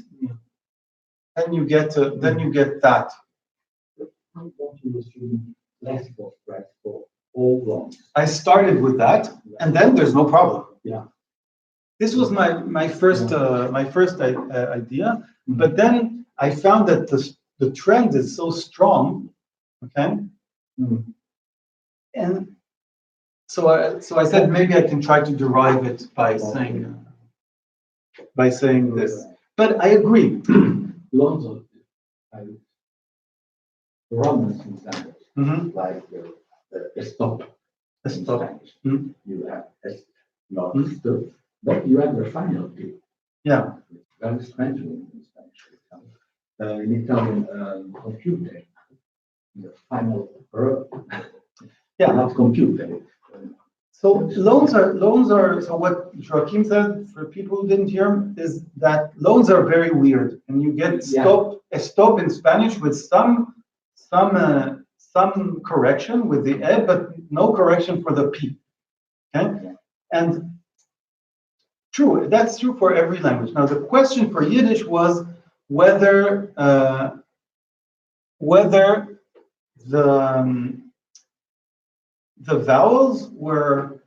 then you get that. How don't you assume lexical stress for all loans? I started with that, and then there's no problem. Yeah. This was my first idea, but then I found that the trend is so strong, okay, and so I said maybe I can try to derive it by saying this. But I agree. Loans of Romans in Spanish, like the stop. A stop. You have not stop, but you have the final T. Yeah. Very strange in Spanish. In Italian, computer, the final verb. Yeah. Not computer. So loans are. So what Joachim said, for people who didn't hear him, is that loans are very weird, and you get a stop in Spanish with some correction with the e, but no correction for the p. Okay, and true, that's true for every language. Now the question for Yiddish was whether the vowels were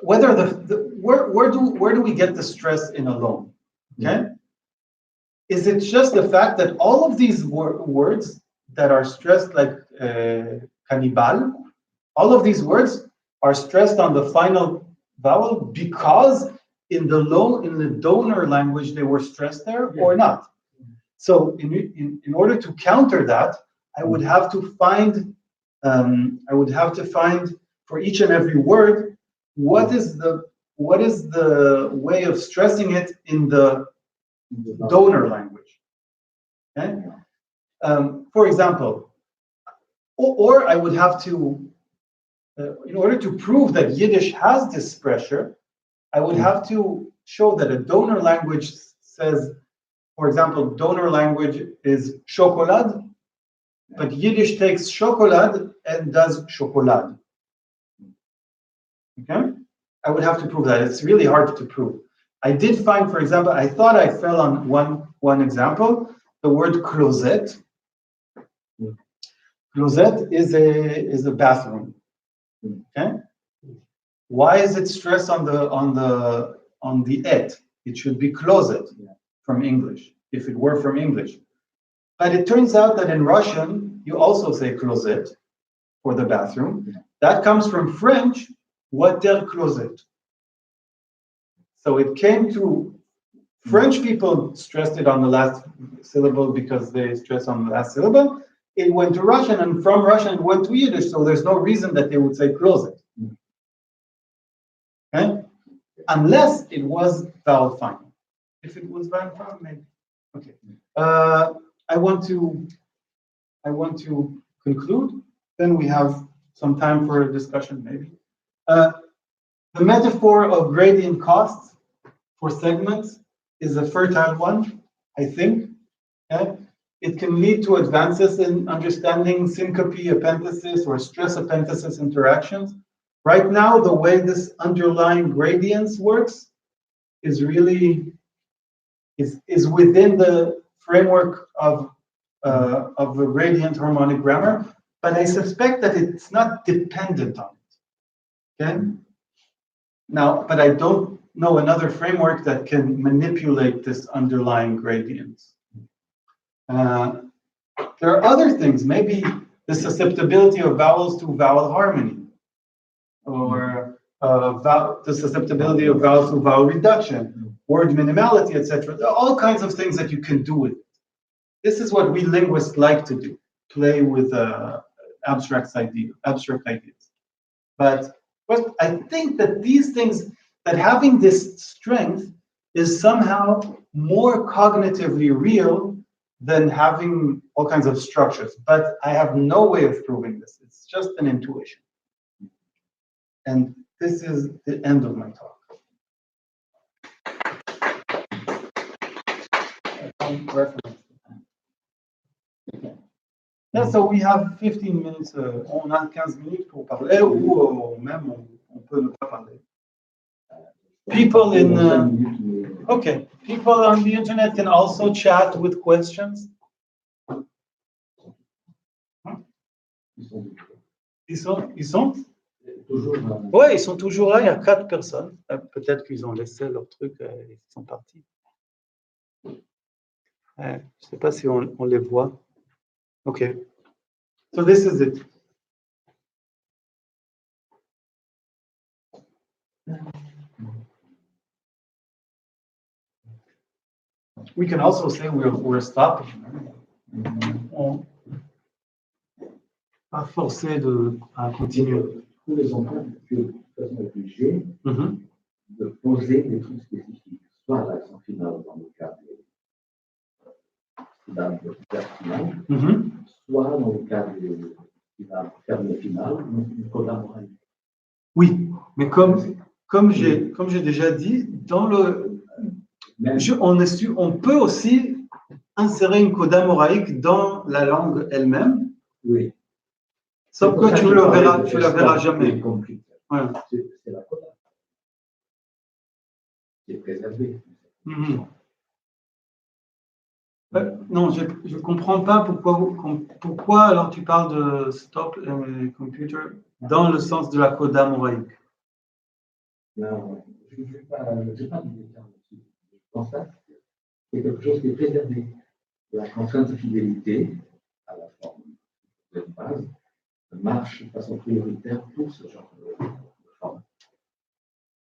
where do we get the stress in a loan? Okay, is it just the fact that all of these words that are stressed, like cannibal, all of these words are stressed on the final vowel because in the donor language they were stressed there, or not? So in order to counter that, I would have to find for each and every word what is the way of stressing it in the donor language. Okay. For example, or I would have to, in order to prove that Yiddish has this pressure, I would have to show that a donor language says, for example, donor language is chocolate, but Yiddish takes chocolate and does chocolade. Okay? I would have to prove that. It's really hard to prove. I did find, for example, I thought I fell on one example, the word closet. Closet is a bathroom. Okay? Why is it stressed on the et? It should be closet from English, if it were from English. But it turns out that in Russian, you also say closet for the bathroom. That comes from French, water closet. So it came to French people stressed it on the last syllable because they stress on the last syllable. It went to Russian, and from Russian it went to Yiddish, so there's no reason that they would say closet. Okay? Unless it was vowel final. If it was vowel final, maybe. Okay. I want to conclude. Then we have some time for a discussion, maybe. The metaphor of gradient costs for segments is a fertile one, I think. Okay? It can lead to advances in understanding syncope epenthesis or stress epenthesis interactions. Right now, the way this underlying gradients works is really is within the framework of the gradient harmonic grammar, but I suspect that it's not dependent on it. Okay. Now, but I don't know another framework that can manipulate this underlying gradients. There are other things, maybe the susceptibility of vowels to vowel harmony, or the susceptibility of vowels to vowel reduction, word minimality, etc. There are all kinds of things that you can do with it. This is what we linguists like to do, play with abstract ideas. But I think that these things, that having this strength is somehow more cognitively real than having all kinds of structures. But I have no way of proving this. It's just an intuition. And this is the end of my talk. Yeah, so we have 15 minutes, on a 15 minutes pour parler, ou même on peut ne pas parler. People okay, people on the internet can also chat with questions. Ils sont? Ouais, ils sont toujours là, il y a 4 personnes. Peut-être qu'ils ont laissé leur truc et ils sont partis. Je ne sais pas si on les voit. Okay. So this is it. We can also say we're stopping. Pas forcé à continuer. Tous les enfants, tu es obligé de poser des trucs spécifiques, soit à l'accent final dans le cas du verbe final, soit dans le cas du verbe final, du collaboratif. Oui, mais comme j'ai déjà dit, dans on peut aussi insérer une coda moraïque dans la langue elle-même. Oui. Sauf que tu la verras jamais. Ouais. C'est la coda qui est préservée. Non, je ne comprends pas pourquoi alors tu parles de stop computer dans le sens de la coda moraïque. Non, je n'ai pas d'idée là-dessus. Je pense que c'est quelque chose qui est préservé. La contrainte de fidélité à la forme de base marche de façon prioritaire pour ce genre de forme.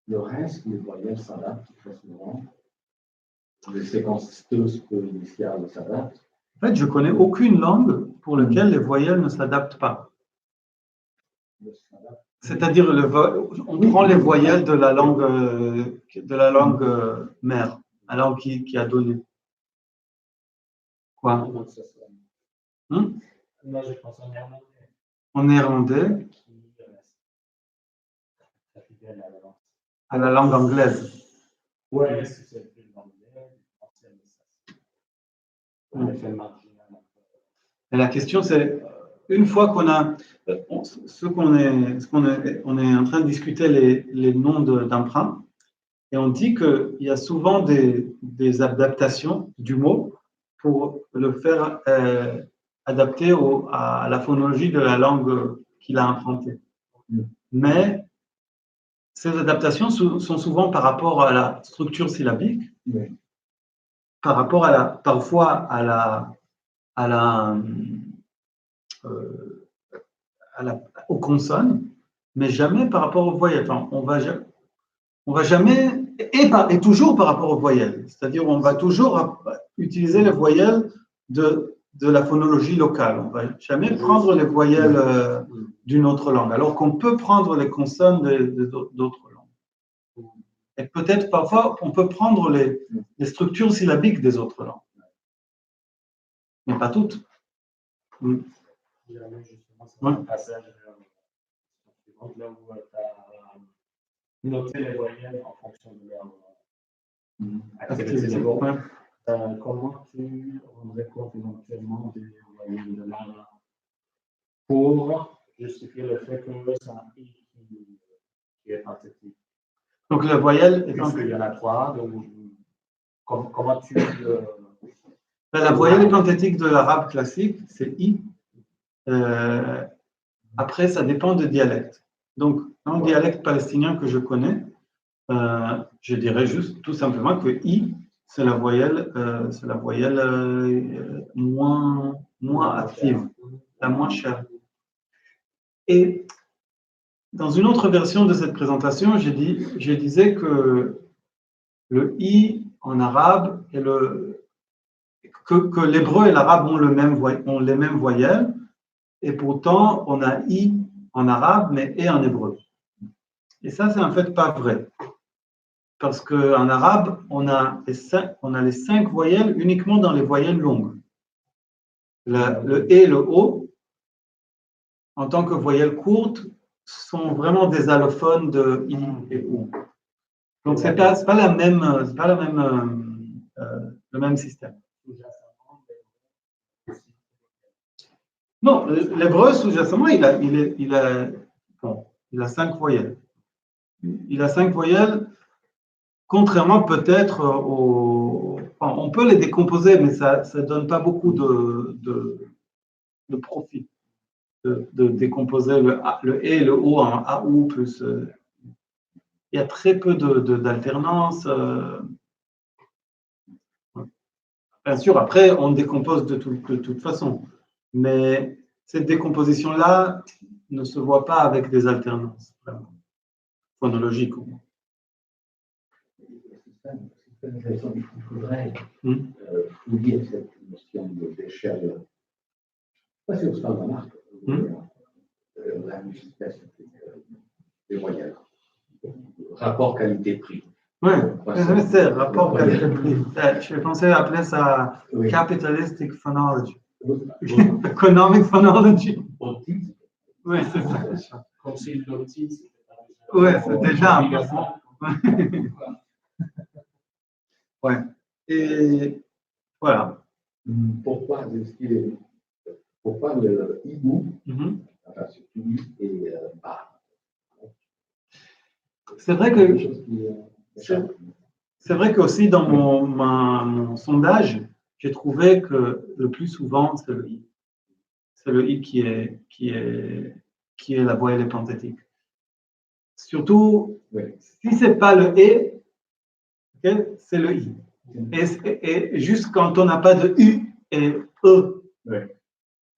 Le reste, les voyelles s'adaptent très souvent. Les séquences initiales s'adaptent. En fait, je ne connais aucune langue pour laquelle les voyelles ne s'adaptent pas. C'est-à-dire, on prend les voyelles de la langue mère, la langue qui a donné. Quoi? Moi, je pense en néerlandais. En néerlandais? À la langue anglaise. Oui, c'est plus l'anglais, français, et la question, c'est, une fois qu'on a, on est en train de discuter les noms d'emprunts, et on dit qu'il y a souvent des adaptations du mot pour le faire adapter à la phonologie de la langue qu'il a empruntée. Mais ces adaptations sont souvent par rapport à la structure syllabique, par rapport parfois aux consonnes, mais jamais par rapport aux voyelles. Enfin, on va jamais, et toujours par rapport aux voyelles. C'est-à-dire, on va toujours utiliser les voyelles de la phonologie locale. On ne va jamais prendre les voyelles d'une autre langue, alors qu'on peut prendre les consonnes d'autres langues. Et peut-être parfois, on peut prendre les structures syllabiques des autres langues. Mais pas toutes. Il y a justement un passage là où tu as noté les voyelles en fonction de leur activité de mots. Comment tu rendrais compte éventuellement des voyelles de l'art pour justifier le fait que c'est un i qui est synthétique? Donc la voyelle est il y en a 3, donc comment tu... La voyelle panthétique de l'arabe classique, c'est I. Après, ça dépend de dialecte. Donc, dans le dialecte palestinien que je connais, je dirais juste tout simplement que I, c'est la voyelle moins active, la moins chère. Et dans une autre version de cette présentation, je disais que le i en arabe et que l'hébreu et l'arabe ont les mêmes voyelles, et pourtant on a i en arabe mais et en hébreu. Et ça, c'est en fait pas vrai. Parce qu'en arabe, on a les 5 voyelles uniquement dans les voyelles longues. Le et, le o, en tant que voyelles courtes, sont vraiment des allophones de i et o. Donc c'est pas le même système. Non, l'hébreu sous-jacemment, il a 5 voyelles. Il a 5 voyelles, contrairement peut-être on peut les décomposer, mais ça ne donne pas beaucoup de profit de décomposer le et, le o en a, ou plus. Il y a très peu d'alternance. Bien sûr, après, on décompose de toute façon. Mais cette décomposition-là ne se voit pas avec des alternances, vraiment, phonologiques. C'est intéressant. Il faudrait fouiller cette notion d'échelle. Pas si on se parle de marque, la espèce des voyelles. Rapport qualité-prix. Oui, c'est rapport qualité-prix. Je pensais appeler ça capitalistic phonology. Economic phonology. Oui, c'est ça. Oui, c'est déjà important. Ouais. Et voilà. Pourquoi le hibou, enfin, surtout et bah. C'est vrai qu'aussi dans mon sondage, j'ai trouvé que le plus souvent, c'est le i. C'est le i qui est la voyelle épanthétique. Surtout, si ce n'est pas le et, okay, c'est le i. Et juste quand on n'a pas de u et e.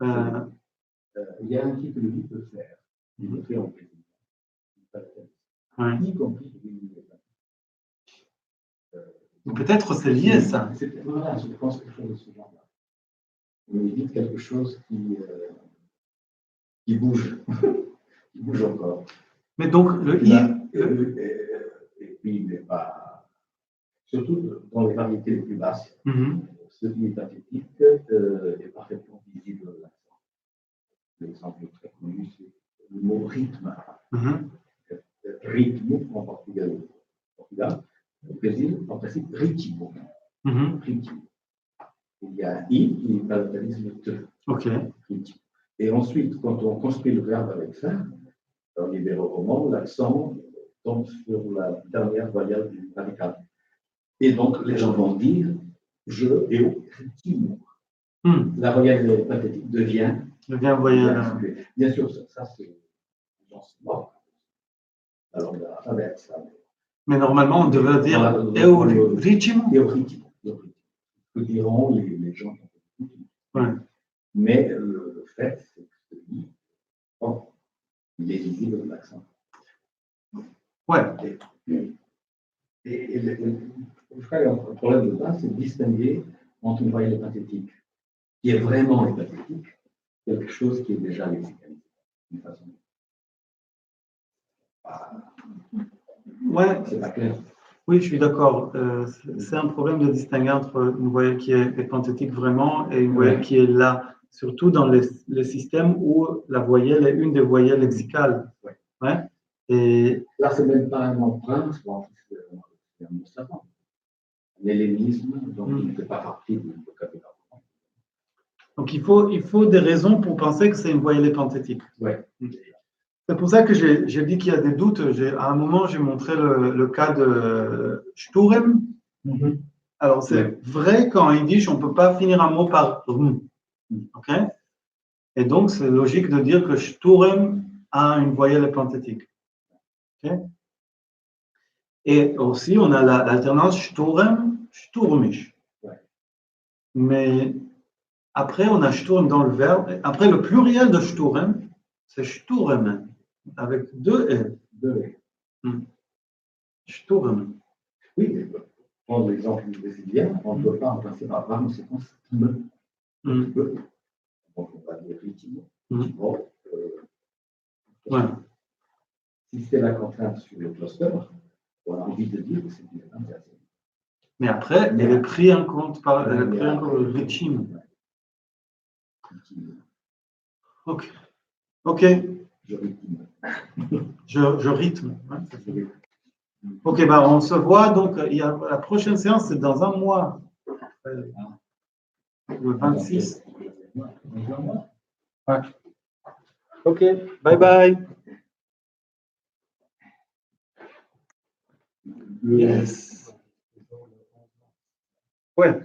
Il y a un type de i peut faire. Il peut faire en plus. Y compris. Peut-être c'est lié ça. Voilà, je pense quelque chose de ce genre-là. On évite quelque chose qui bouge, qui bouge encore. Mais donc le i. Et puis, il n'est pas. Surtout dans les variétés les plus basses, ce qui est pathétique est parfaitement visible dans l'accent. L'exemple très connu, c'est le mot rythme. Rythme en Portugal. Au Brésil, en principe, ritmo. Ritmo. Il y a un i qui palatalise le te. Ritmo. Et ensuite, quand on construit le verbe avec ça, dans l'ibéro-roman, l'accent tombe sur la dernière voyelle du radical. Et donc, les gens vont dire je et au ritmo. La voyelle pathétique devient voyelle. Bien sûr, ça c'est mort. Alors, l'alphabet, ça. Mais normalement, on devrait dire Euritimo. Que diront les gens. Mais le fait, c'est que il est visible de l'accent. Ouais. Et le problème de base, c'est de distinguer entre une voyelle pathétique qui est vraiment pathétique, quelque chose qui est déjà lexicalisé. D'une façon. Ouais. C'est pas clair. Oui, je suis d'accord. C'est un problème de distinguer entre une voyelle qui est panthétique vraiment et une voyelle qui est là, surtout dans les systèmes où la voyelle est une des voyelles lexicales. Ouais. Et là, c'est même pas un emprunt, c'est un mot savant. L'hellénisme, donc il ne fait pas partie du vocabulaire. Donc il faut des raisons pour penser que c'est une voyelle panthétique. Ouais. C'est pour ça que j'ai dit qu'il y a des doutes. À un moment, j'ai montré le cas de Sturm. Alors, c'est vrai qu'en yiddish, on ne peut pas finir un mot par rm. Okay? Et donc, c'est logique de dire que Sturm a une voyelle panthétique. Okay? Et aussi, on a l'alternance Sturm, Sturmisch. Mais après, on a Sturm dans le verbe. Après, le pluriel de Sturm, c'est Sturmen. avec deux E. Deux E. Sturm. Oui, mais prendre l'exemple brésilien, on ne peut pas remplacer par la conséquence me. Donc on va dire rythme. Bon, si c'était la contrainte sur le cluster, on a envie de dire que c'est une interaction. Mais après, elle est prise en compte par le régime. Ok. Ok. Je rythme. Ok, bah on se voit donc. La prochaine séance, c'est dans un mois. Le 26. Ouais. Ok, bye bye. Yes. Ouais.